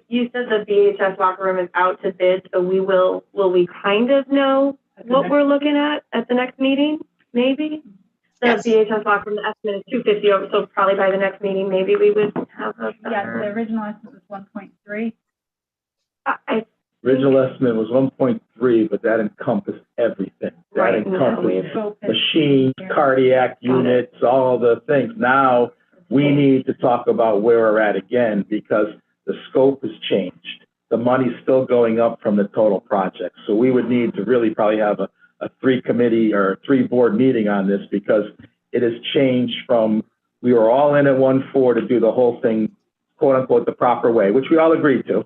S1: You said the VHS locker room is out to bid, so will we kind of know what we're looking at the next meeting, maybe? The
S7: Yes.
S1: VHS locker room, the estimate is 250 over, so probably by the next meeting, maybe we would have a
S6: Yeah, the
S1: better.
S6: original estimate was 1.3.
S1: I
S2: Original estimate was 1.3, but that encompassed everything. That
S1: Right, now
S2: encompassed
S6: Scope is-
S2: machines, cardiac units, all the things. Now, we need to talk about where we're at again, because the scope has changed. The money's still going up from the total project. So we would need to really probably have a 3-committee or a 3-board meeting on this, because it has changed from, we were all in at 1.4 to do the whole thing, quote unquote, the proper way, which we all agreed to,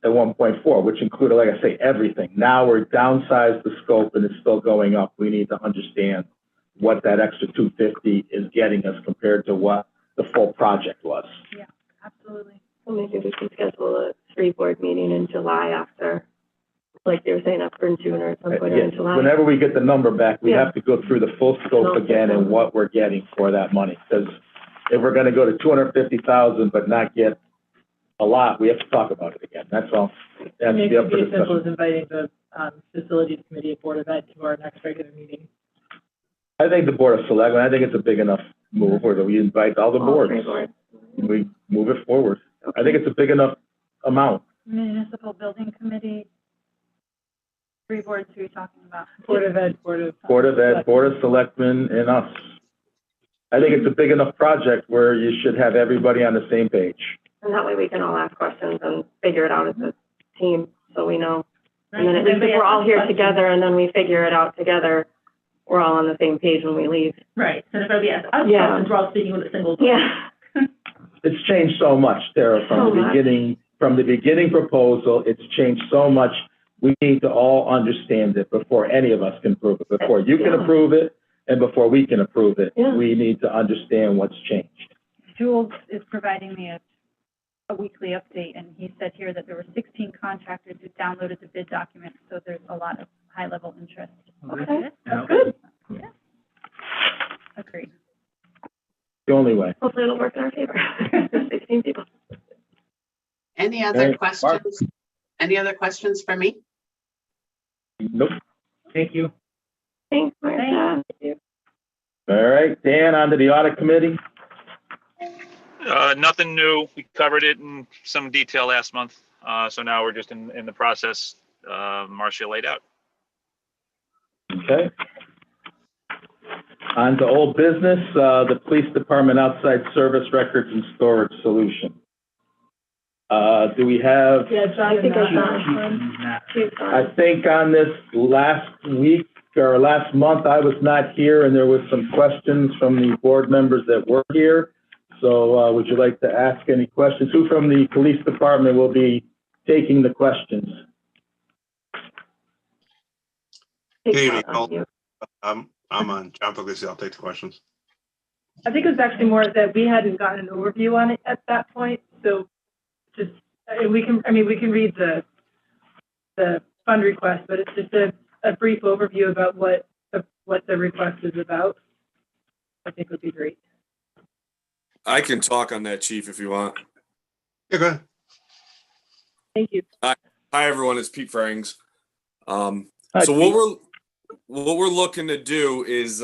S2: at 1.4, which included, like I say, everything. Now we're downsized the scope and it's still going up. We need to understand what that extra 250 is getting us compared to what the full project was.
S6: Yeah, absolutely.
S1: Well, maybe we can schedule a 3-board meeting in July after, like they were saying, after in June or at some point in July.
S2: Whenever we get the number back, we
S1: Yeah.
S2: have to go through the full scope again and what we're getting for that money. Because if we're gonna go to 250,000 but not get a lot, we have to talk about it again. That's all. That's
S3: It
S2: the up
S3: could
S2: for
S3: be as simple as
S2: discussion.
S3: inviting the facilities committee at Board of Ed to our next regular meeting.
S2: I think the Board of Selectmen, I think it's a big enough move where we invite all the
S1: All
S2: boards.
S1: 3 boards.
S2: And we move it forward. I think it's a big enough amount.
S6: Municipal Building Committee, 3 boards who are you talking about?
S3: Board of Ed, Board of.
S2: Board of Ed, Board of Selectmen, and us. I think it's a big enough project where you should have everybody on the same page.
S1: And that way we can all ask questions and figure it out as a team, so we know. And then at least if we're all here together and then we figure it out together, we're all on the same page when we leave.
S9: Right, so if everybody asks us
S1: Yeah.
S9: questions, we're all speaking with a single voice.
S1: Yeah.
S2: It's changed so much, Tara,
S1: So
S2: from the
S1: much.
S2: beginning proposal, it's changed so much. We need to all understand it before any of us can approve it, before you can
S1: Yeah.
S2: approve it and before we can approve it.
S1: Yeah.
S2: We need to understand what's changed.
S6: Jules is providing me a weekly update, and he said here that there were 16 contractors who downloaded the bid document, so there's a lot of high-level interest.
S1: Okay,
S4: Yeah.
S1: that's good.
S6: Yeah. Agreed.
S2: The only way.
S1: Hopefully it'll work in our favor. 16 people.
S7: Any other
S2: Hey, Mark.
S7: questions? Any other questions for me?
S2: Nope.
S4: Thank you.
S1: Thanks, Martha.
S2: All right, Dan, on to the audit committee.
S8: Nothing new. We covered it in some detail last month. So now we're just in the process, Marcia laid out.
S2: Okay. On to old business, the police department outside service records and storage solution. Do we have,
S3: Yeah, John
S1: I think
S3: and
S1: I
S3: Matt.
S1: saw. She's
S2: I think on this last week or last month, I was not here and there was some questions from the board members that were here. So would you like to ask any questions? Who from the police department will be taking the questions?
S1: Take
S10: Hey,
S1: that on you.
S10: I'm on John Puglisi. I'll take the questions.
S3: I think it was actually more that we hadn't gotten an overview on it at that point, so just, we can read the fund request, but it's just a brief overview about what the request is about. I think would be great.
S11: I can talk on that, Chief, if you want.
S10: Yeah, go ahead.
S3: Thank you.
S11: Hi, everyone. It's Pete Frings.
S2: Hi,
S11: So
S2: Pete.
S11: what we're looking to do is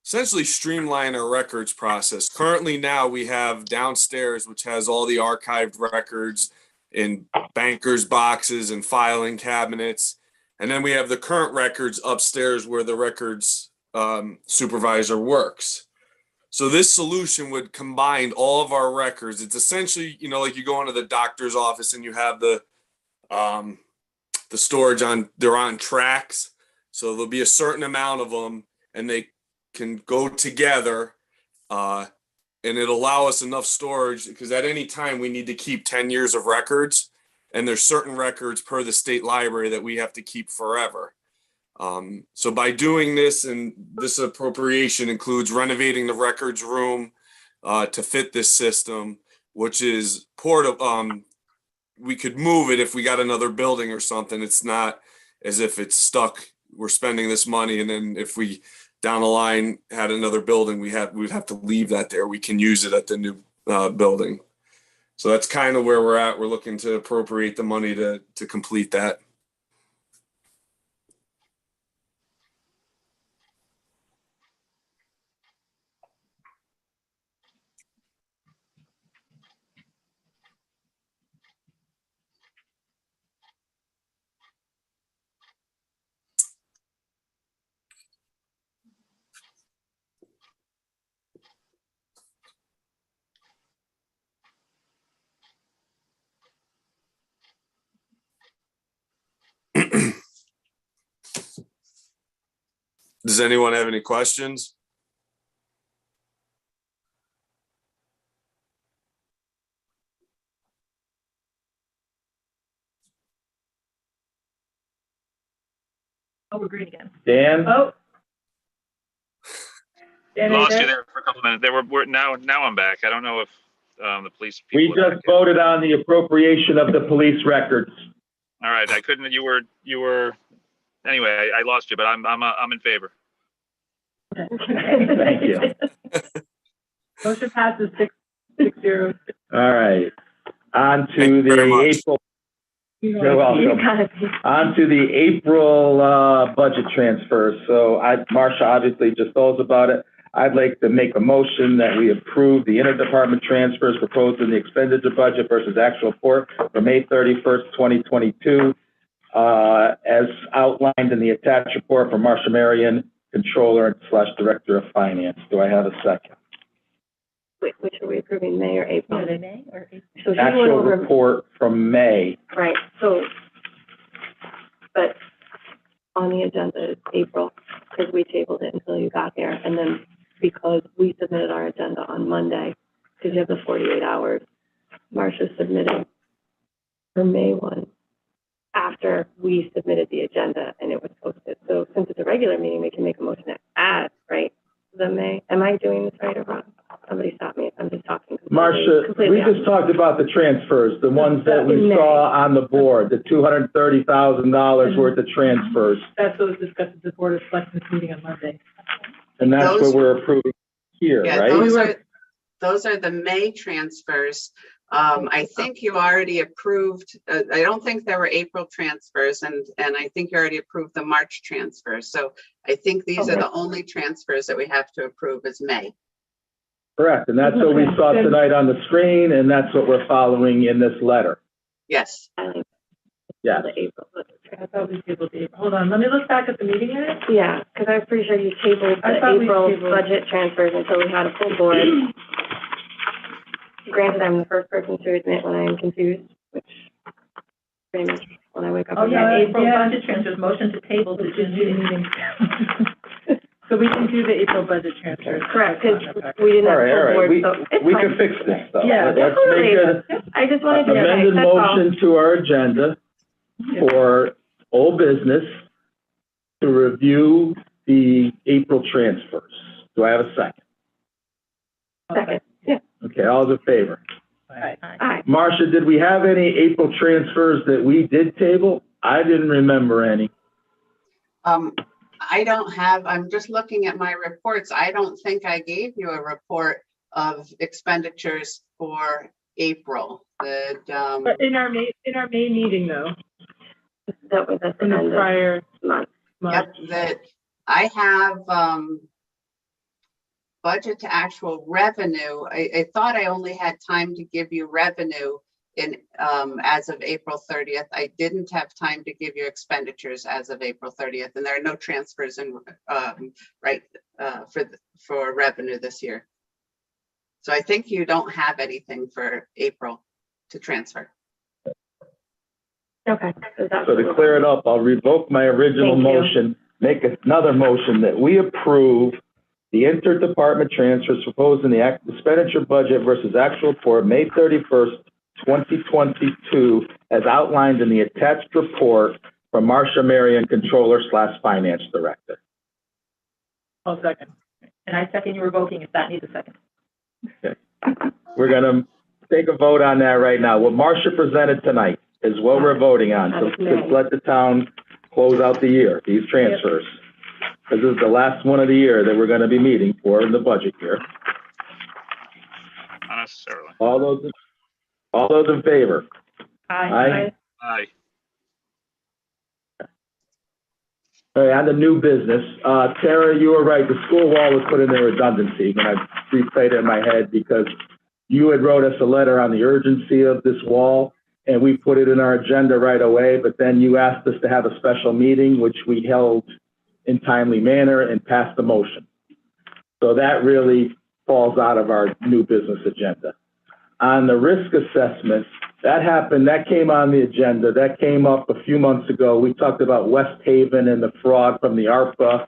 S11: essentially streamline our records process. Currently, now we have downstairs, which has all the archived records in bankers' boxes and filing cabinets, and then we have the current records upstairs where the records supervisor works. So this solution would combine all of our records. It's essentially, like you go into the doctor's office and you have the storage they're on tracks. So there'll be a certain amount of them and they can go together and it'll allow us enough storage because at any time we need to keep 10 years of records and there's certain records per the state library that we have to keep forever. So by doing this, and this appropriation includes renovating the records room to fit this system, which is portable. We could move it if we got another building or something. It's not as if it's stuck. We're spending this money, and then if we down the line had another building, we'd have to leave that there. We can use it at the new building. So that's kind of where we're at. We're looking to appropriate the money to complete that. Does anyone have any questions?
S9: Oh, we're green again.
S2: Dan?
S3: Oh. Dan, are you
S8: Lost you
S3: there?
S8: there for a couple minutes. Now I'm back. I don't know if the police
S2: We
S8: people. are
S2: just
S8: back yet.
S2: voted on the appropriation of the police records.
S8: All right, I couldn't. You were. Anyway, I lost you, but I'm in favor.
S2: Thank you.
S3: Motion passes 6-0.
S2: All right. On
S11: Thank
S2: to
S11: you very
S2: the
S11: much.
S2: April, you're
S1: You
S2: welcome.
S1: gotta be.
S2: On to the April budget transfers. So Marcia obviously just told us about it. I'd like to make a motion that we approve the interdepartment transfers proposed in the expenditure budget versus actual report for May 31st, 2022, as outlined in the attached report from Marcia Marion, Controller / Director of Finance. Do I have a second?
S1: Wait, which are we approving, May or April?
S9: Are they May or April?
S1: So she went
S2: Actual
S1: over,
S2: report from May.
S1: right, so, but on the agenda is April, because we tabled it until you got here, and then because we submitted our agenda on Monday, because you have the 48 hours, Marcia submitted her May one after we submitted the agenda and it was posted. So since it's a regular meeting, we can make a motion to add, right, the May. Am I doing this right or wrong? Somebody stop me if I'm just talking.
S2: Marcia, we just talked about the transfers, the ones that we saw on the board, the $230,000 worth of transfers.
S3: That's what was discussed at the Board of Selectmen's meeting on Monday.
S2: And that's what
S7: Those-
S2: we're approving here,
S7: Yeah,
S2: right?
S7: those are the May transfers. I think you already approved, I don't think there were April transfers, and I think you already approved the March transfers. So I think these are the only transfers that we have to approve is May.
S2: Correct, and that's what we saw tonight on the screen, and that's what we're following in this letter.
S7: Yes.
S2: Yes.
S1: The April budget.
S3: I thought we tabled the April. Hold on, let me look back at the meeting minutes.
S1: Yeah, because I'm pretty sure you tabled
S3: I
S1: the
S3: thought we
S1: April
S3: tabled-
S1: budget transfers until we had a full board. Granted, I'm the first person to admit when I'm confused, which pretty much when I wake up.
S9: Oh,
S1: in the
S9: yeah,
S1: morning.
S9: April budget transfers, motion to table to June meeting.
S3: So we can do the April budget transfers.
S1: Correct, because we didn't have
S2: All
S1: a full
S2: right,
S1: board,
S2: we
S1: so it's
S2: we
S1: fine.
S2: can fix this stuff.
S3: Yeah,
S2: Let's make an
S1: I just wanted to check,
S2: amended
S1: that's all.
S2: motion to our agenda for old business to review the April transfers. Do I have a second?
S1: Second, yeah,
S2: Okay, all's in favor?
S1: aye.
S2: Marcia, did we have any April transfers that we did table? I didn't remember any.
S7: I don't have, I'm just looking at my reports. I don't think I gave you a report of expenditures for April.
S3: But in our May meeting though,
S1: That was at the
S3: in the
S1: end of
S3: prior
S1: month.
S3: month.
S7: Yep, that I have, budget to actual revenue. I thought I only had time to give you revenue in, as of April 30th. I didn't have time to give you expenditures as of April 30th, and there are no transfers in, for revenue this year. So I think you don't have anything for April to transfer.
S1: Okay.
S2: So to clear it up, I'll revoke my original
S1: Thank you.
S2: motion, make another motion that we approve the interdepartment transfers proposed in the expenditure budget versus actual report, May 31st, 2022, as outlined in the attached report from Marcia Marion, Controller / Finance Director.
S3: I'll second.
S9: And I second you revoking if that needs a second.
S2: Okay. We're gonna take a vote on that right now. What Marcia presented tonight is what we're voting on. So just let the town close out the year, these transfers. because this is the last one of the year that we're going to be meeting for in the budget year.
S8: Not necessarily.
S2: All those in favor?
S3: Aye.
S8: Aye.
S2: All right, on the new business, Tara, you were right. The school wall was put in there redundancy, and I replayed it in my head because you had wrote us a letter on the urgency of this wall, and we put it in our agenda right away, but then you asked us to have a special meeting, which we held in timely manner and passed the motion. So that really falls out of our new business agenda. On the risk assessment, that came on the agenda. That came up a few months ago. We talked about West Haven and the fraud from the ARPA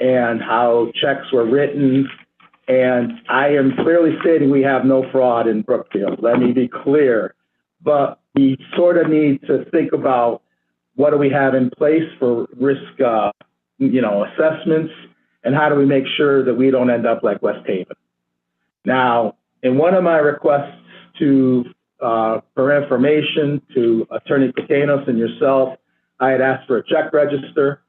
S2: and how checks were written. And I am clearly stating we have no fraud in Brookfield. Let me be clear. But we sort of need to think about what do we have in place for risk, assessments, and how do we make sure that we don't end up like West Haven. Now, in one of my requests for information to Attorney Kokanos and yourself, I had asked for a check register.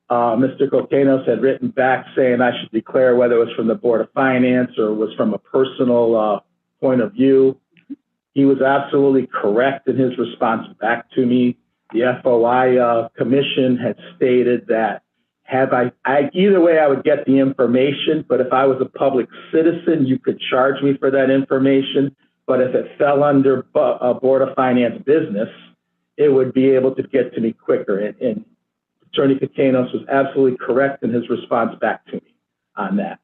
S2: Mr. Kokanos had written back saying I should declare whether it was from the Board of Finance or was from a personal point of view. He was absolutely correct in his response back to me. The FOI commission had stated that either way I would get the information, but if I was a public citizen, you could charge me for that information. But if it fell under a Board of Finance business, it would be able to get to me quicker. And Attorney Kokanos was absolutely correct in his response back to me on that.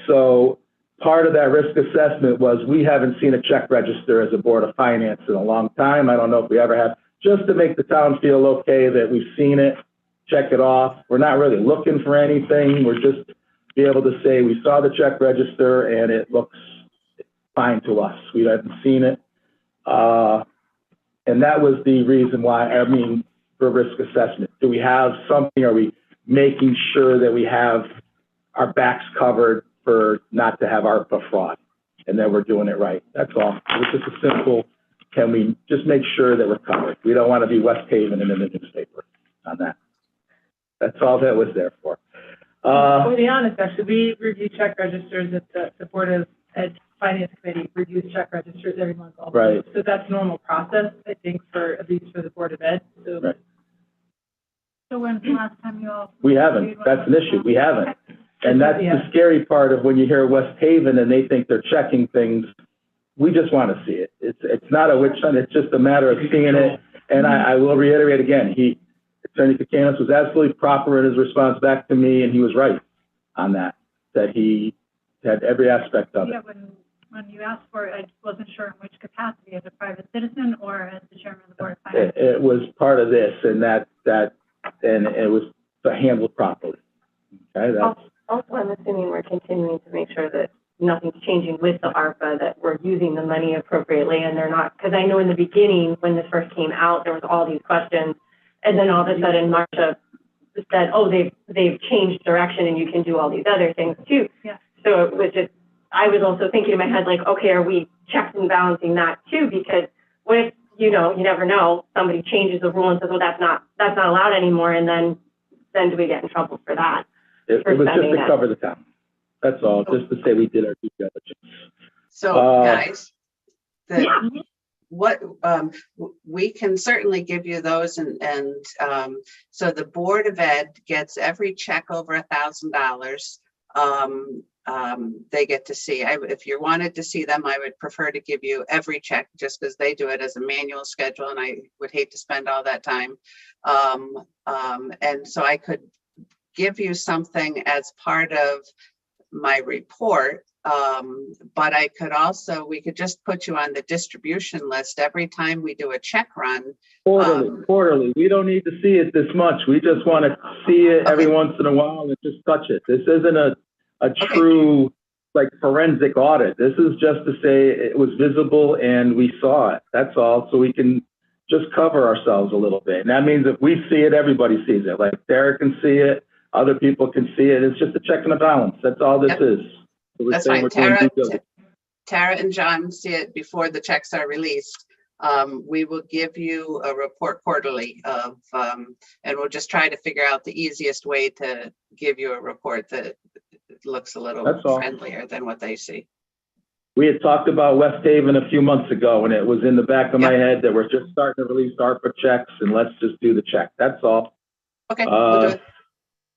S2: So part of that risk assessment was we haven't seen a check register as a Board of Finance in a long time. I don't know if we ever have, just to make the town feel okay that we've seen it, check it off. We're not really looking for anything. We're just be able to say we saw the check register and it looks fine to us. We haven't seen it. And that was the reason why, for risk assessment. Do we have something? Are we making sure that we have our backs covered for not to have ARPA fraud and that we're doing it right? That's all. It's just a simple, can we just make sure that we're covered? We don't want to be West Haven and in the newspaper on that. That's all that was there for.
S3: To be honest, actually, we review check registers at the Board of Ed Finance Committee reviews check registers every month also.
S2: Right.
S3: So that's normal process, I think, at least for the Board of Ed. So,
S2: right.
S6: So when's the last time you all?
S2: We haven't. That's an issue. We haven't. And that's
S3: Yeah.
S2: the scary part of when you hear West Haven and they think they're checking things. We just want to see it. It's not a witch hunt. It's just a matter of seeing it. And I will reiterate again, Attorney Kokanos was absolutely proper in his response back to me, and he was right on that he had every aspect of it.
S6: Yeah, when you asked for it, I wasn't sure in which capacity, as a private citizen or as the chairman of the Board of Finance.
S2: It was part of this, and and it was handled properly. Okay,
S1: Also, I'm assuming we're continuing to make sure that nothing's changing with the ARPA, that we're using the money appropriately, and they're not, because I know in the beginning, when this first came out, there was all these questions, and then all of a sudden, Marcia said, oh, they've changed direction, and you can do all these other things too.
S6: Yeah.
S1: So it was just, I was also thinking in my head, like, okay, are we checks and balancing that too? Because what if, you never know, somebody changes the rule and says, well, that's not allowed anymore, and then do we get in trouble for that?
S2: It was just to cover the town. That's all, just to say we did our due diligence.
S7: So guys, we can certainly give you those and so the Board of Ed gets every check over $1,000. They get to see. If you wanted to see them, I would prefer to give you every check just because they do it as a manual schedule, and I would hate to spend all that time. And so I could give you something as part of my report, but I could also, we could just put you on the distribution list every time we do a check run.
S2: Quarterly. We don't need to see it this much. We just want to see it every once in a while and just touch it. This isn't a true forensic audit. This is just to say it was visible and we saw it. That's all. So we can just cover ourselves a little bit. And that means if we see it, everybody sees it. Like Derek can see it, other people can see it. It's just a check and a balance. That's all this is. So
S7: that's fine. Tara and John see it before the checks are released. we will give you a report quarterly of, and we'll just try to figure out the easiest way to give you a report that looks a little
S2: That's all.
S7: friendlier than what they see.
S2: We had talked about West Haven a few months ago, and it was in the back of my head that we're just starting to release ARPA checks, and let's just do the check. That's all.
S7: Okay, we'll do it.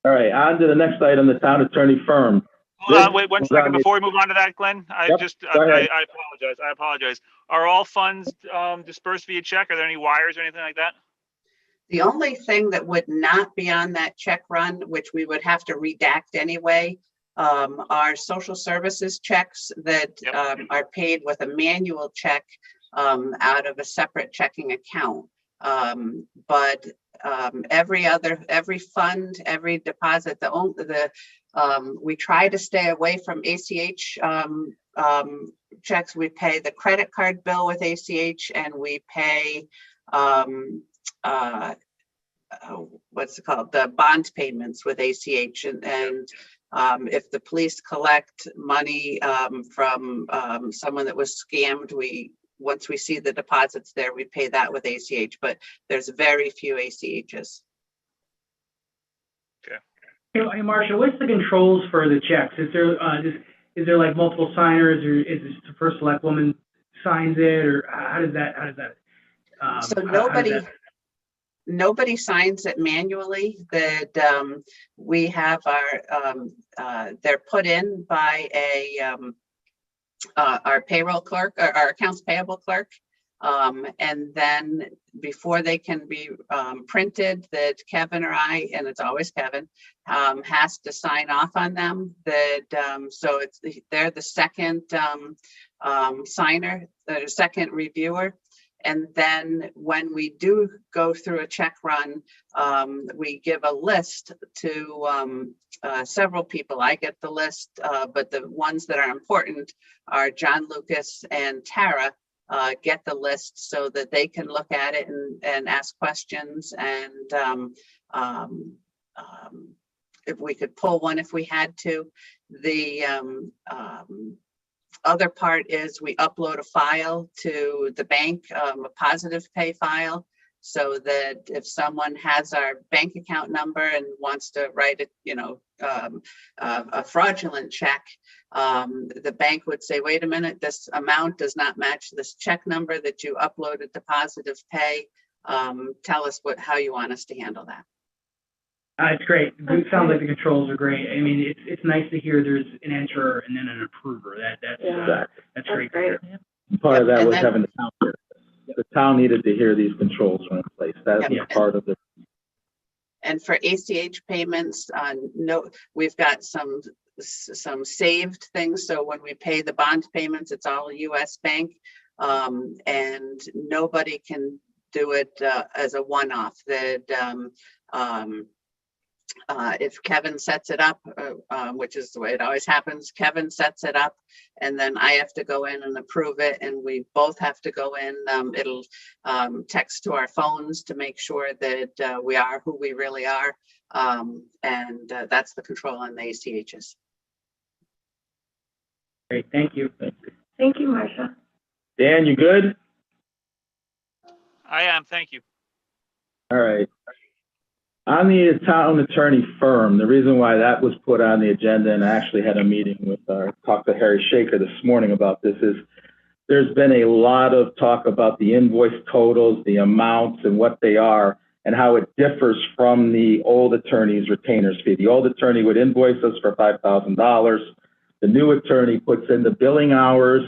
S2: All right, on to the next item, the town attorney firm.
S8: Hold on, wait 1 second before we move on to that, Glenn. I
S2: Yep,
S8: just,
S2: go ahead.
S8: I apologize. Are all funds dispersed via check? Are there any wires or anything like that?
S7: The only thing that would not be on that check run, which we would have to redact anyway, are social services checks that are paid with a manual check out of a separate checking account. But every fund, every deposit, we try to stay away from ACH checks. We pay the credit card bill with ACH, and we pay what's it called, the bond payments with ACH, and if the police collect money from someone that was scammed, once we see the deposits there, we pay that with ACH, but there's very few ACHs.
S8: Okay.
S4: Hey, Marcia, what's the controls for the checks? Is there like multiple signers, or is it the first select woman signs it, or how does that?
S7: So nobody signs it manually. That we have they're put in by our payroll clerk, or our accounts payable clerk, and then before they can be printed, that Kevin or I, and it's always Kevin, has to sign off on them. So they're the second signer, the second reviewer. And then when we do go through a check run, we give a list to several people. I get the list, but the ones that are important are John Lucas and Tara get the list so that they can look at it and ask questions. And if we could pull one if we had to. The other part is we upload a file to the bank, a positive pay file, so that if someone has our bank account number and wants to write a fraudulent check, the bank would say, wait a minute, this amount does not match this check number that you uploaded to positive pay. Tell us how you want us to handle that.
S4: It's great. It sounds like the controls are great. I mean, it's nice to hear there's an enterer and then an approver. That's great to hear.
S2: Part of that was having the town here. The town needed to hear these controls were in place. That's part of it.
S7: And for ACH payments, we've got some saved things. So when we pay the bond payments, it's all U.S. Bank, and nobody can do it as a one-off. If Kevin sets it up, which is the way it always happens, Kevin sets it up, and then I have to go in and approve it, and we both have to go in. It'll text to our phones to make sure that we are who we really are, and that's the control on the ACHs.
S4: Great, thank you.
S1: Thank you, Marcia.
S2: Dan, you good?
S8: I am, thank you.
S2: All right. On the town attorney firm, the reason why that was put on the agenda, and I actually had a meeting with talked to Harry Shaker this morning about this, is there's been a lot of talk about the invoice totals, the amounts and what they are, and how it differs from the old attorney's retainers fee. The old attorney would invoice us for $5,000. The new attorney puts in the billing hours,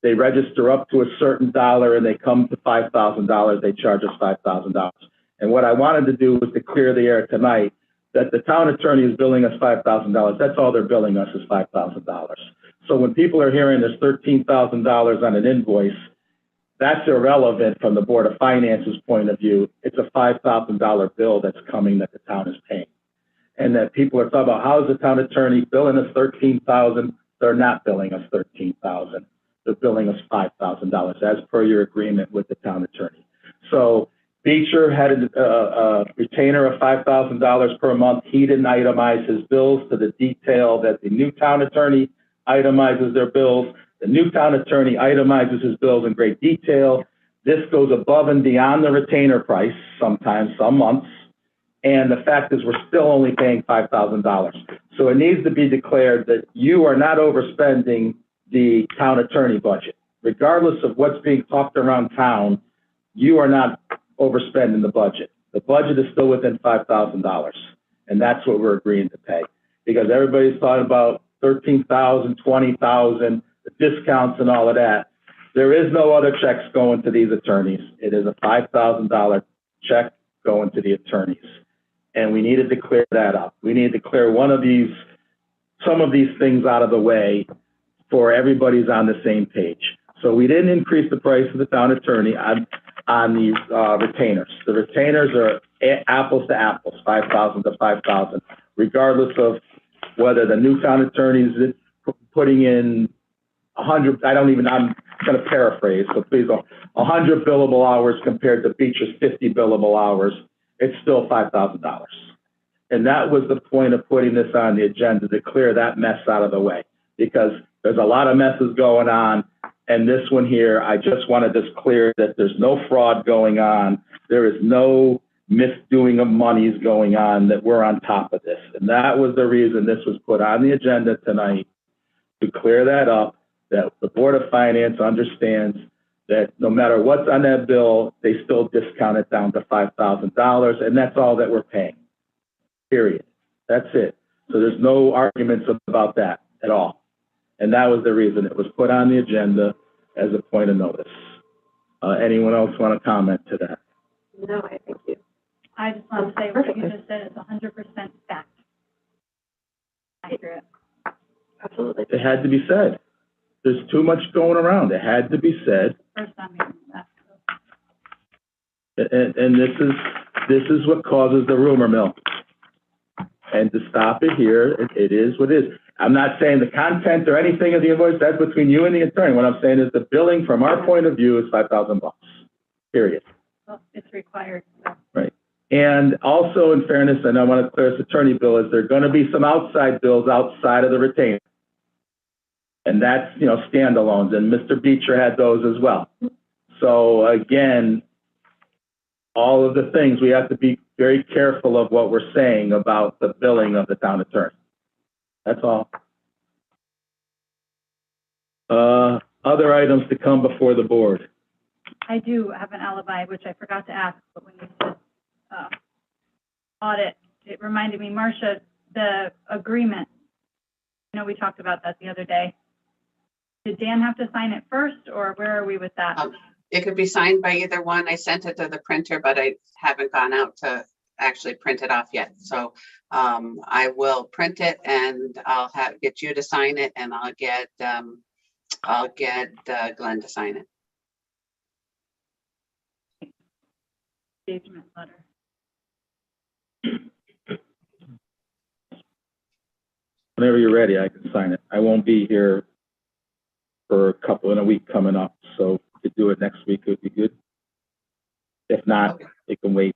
S2: they register up to a certain dollar, and they come to $5,000, they charge us $5,000. And what I wanted to do was to clear the air tonight that the town attorney is billing us $5,000. That's all they're billing us is $5,000. So when people are hearing there's $13,000 on an invoice, that's irrelevant from the Board of Finance's point of view. It's a $5,000 bill that's coming that the town is paying. And that people are talking about, how is the town attorney billing us $13,000? They're not billing us $13,000. They're billing us $5,000 as per your agreement with the town attorney. So Beecher had a retainer of $5,000 per month. He didn't itemize his bills to the detail that the new town attorney itemizes their bills. The new town attorney itemizes his bills in great detail. this goes above and beyond the retainer price sometimes, some months. And the fact is we're still only paying $5,000. So it needs to be declared that you are not overspending the town attorney budget. Regardless of what's being talked around town, you are not overspending the budget. The budget is still within $5,000. And that's what we're agreeing to pay. Because everybody's thought about $13,000, $20,000, the discounts and all of that. There is no other checks going to these attorneys. It is a $5,000 check going to the attorneys. And we needed to clear that up. We needed to clear some of these things out of the way for everybody's on the same page. So we didn't increase the price of the town attorney on the retainers. The retainers are apples to apples, 5,000 to 5,000, regardless of whether the new town attorney is putting in 100, I'm going to paraphrase, so please don't, 100 billable hours compared to Beecher's 50 billable hours, it's still $5,000. And that was the point of putting this on the agenda, to clear that mess out of the way, because there's a lot of messes going on. And this one here, I just want to just clear that there's no fraud going on. There is no misdoing of monies going on, that we're on top of this. And that was the reason this was put on the agenda tonight, to clear that up, that the Board of Finance understands that no matter what's on that bill, they still discount it down to $5,000, and that's all that we're paying, period. That's it. So there's no arguments about that at all. And that was the reason it was put on the agenda as a point of notice. Anyone else want to comment to that?
S1: No, I thank you.
S6: I just want to say what you just said is 100% fact. Accurate.
S1: Absolutely.
S2: It had to be said. There's too much going around. It had to be said.
S6: First time hearing that.
S2: And this is what causes the rumor mill. And to stop it here, it is what it is. I'm not saying the content or anything of the invoice, that's between you and the attorney. What I'm saying is the billing from our point of view is $5,000, period.
S6: Well, it's required. So.
S2: Right. And also, in fairness, and I want to clear this attorney bill, is there are going to be some outside bills outside of the retainer. And that's, standalones, and Mr. Beecher had those as well. So again, all of the things, we have to be very careful of what we're saying about the billing of the town attorney. That's all. Other items to come before the board.
S6: I do have an alibi, which I forgot to ask, but when you said audit, it reminded me, Marcia, the agreement. We talked about that the other day. Did Dan have to sign it first, or where are we with that?
S7: It could be signed by either one. I sent it to the printer, but I haven't gone out to actually print it off yet. So I will print it, and I'll get you to sign it, and I'll get Glenn to sign it.
S6: Engagement letter.
S2: Whenever you're ready, I can sign it. I won't be here for a week coming up, so if we could do it next week, it would be good. If not,
S7: Okay.
S2: it can wait.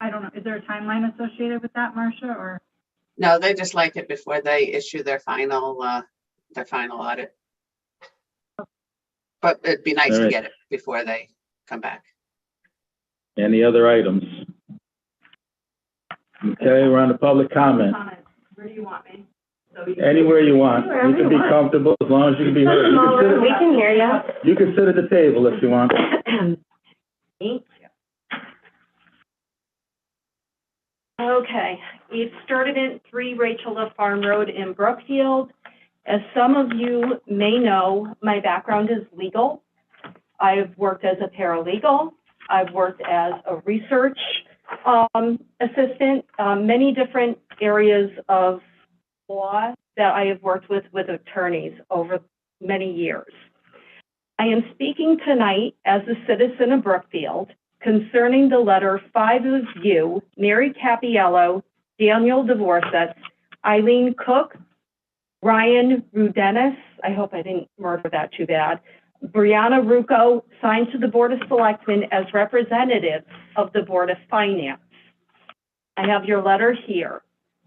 S6: I don't know. Is there a timeline associated with that, Marcia, or?
S7: No, they just like it before they issue their final audit. But it'd be nice
S2: All
S7: to
S2: right.
S7: get it before they come back.
S2: Any other items? Okay, we're on to public comment.
S6: Where do you want me?
S2: Anywhere you want.
S1: Wherever
S2: You can
S1: you
S2: be
S1: want.
S2: comfortable as long as you can be heard.
S1: Small room, we can hear you.
S2: You can sit at the table if you want.
S12: Okay, it started at 3 Rachel Love Farm Road in Brookfield. As some of you may know, my background is legal. I've worked as a paralegal. I've worked as a research assistant, many different areas of law that I have worked with attorneys over many years. I am speaking tonight as a citizen of Brookfield concerning the letter 5 of you, Mary Capiello, Daniel Dvorsets, Eileen Cook, Ryan Rudenis, I hope I didn't murder that too bad, Brianna Rucco, signed to the Board of Selectmen as representative of the Board of Finance. I have your letter here.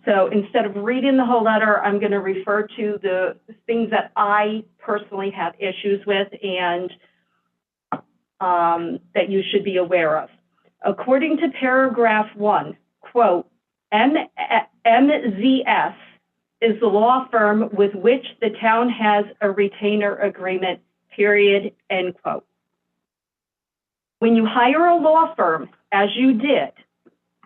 S12: So instead of reading the whole letter, I'm going to refer to the things that I personally have issues with, and that you should be aware of. According to paragraph 1, quote, MZS is the law firm with which the town has a retainer agreement, period, end quote. When you hire a law firm, as you did,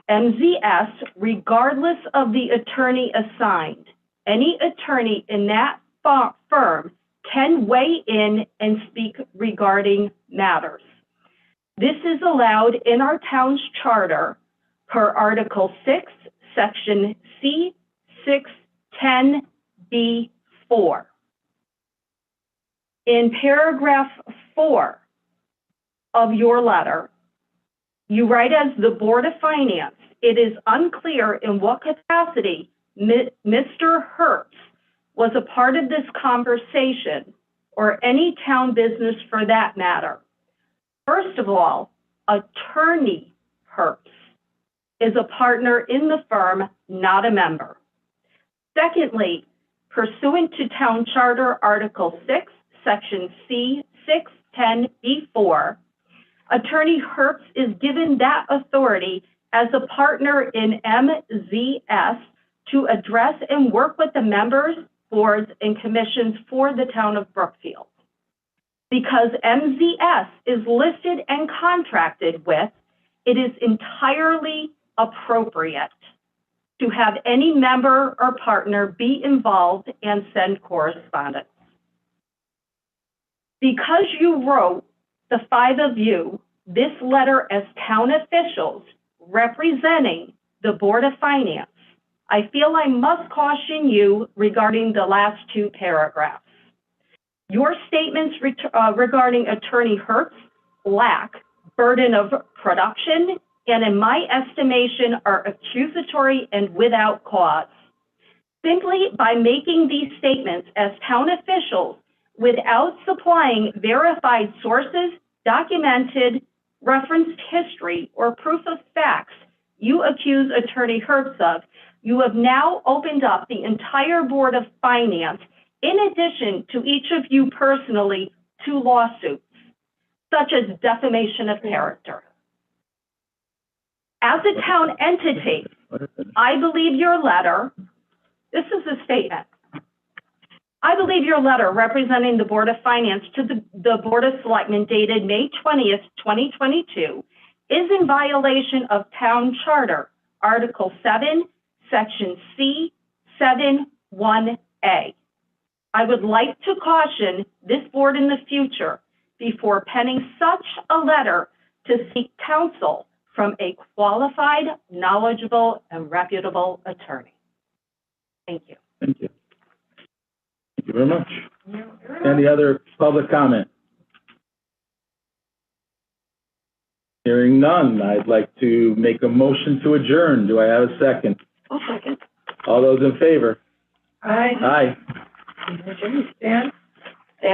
S12: MZS, regardless of the attorney assigned, any attorney in that firm can weigh in and speak regarding matters. This is allowed in our town's charter per Article 6, Section C610B4. In paragraph 4 of your letter, you write, as the Board of Finance, it is unclear in what capacity Mr. Hertz was a part of this conversation, or any town business for that matter. First of all, Attorney Hertz is a partner in the firm, not a member. Secondly, pursuant to Town Charter Article 6, Section C610B4, Attorney Hertz is given that authority as a partner in MZS to address and work with the members, boards, and commissions for the town of Brookfield. Because MZS is listed and contracted with, it is entirely appropriate to have any member or partner be involved and send correspondence. Because you wrote, the 5 of you, this letter as town officials representing the Board of Finance, I feel I must caution you regarding the last 2 paragraphs. Your statements regarding Attorney Hertz lack burden of production and, in my estimation, are accusatory and without cause. Simply by making these statements as town officials without supplying verified sources, documented, referenced history, or proof of facts you accuse Attorney Hertz of, you have now opened up the entire Board of Finance, in addition to each of you personally, to lawsuits, such as defamation of character. As a town entity, I believe your letter, this is a statement, I believe your letter representing the Board of Finance to the Board of Selectmen dated May 20th, 2022, is in violation of Town Charter, Article 7, Section C71A. I would like to caution this board in the future before penning such a letter to seek counsel from a qualified, knowledgeable, and reputable attorney. Thank you.
S2: Thank you. Thank you very much. Any other public comment? Hearing none, I'd like to make a motion to adjourn. Do I have a second?
S12: I'll second.
S2: All those in favor?
S3: Aye.
S2: Aye.
S3: Stand.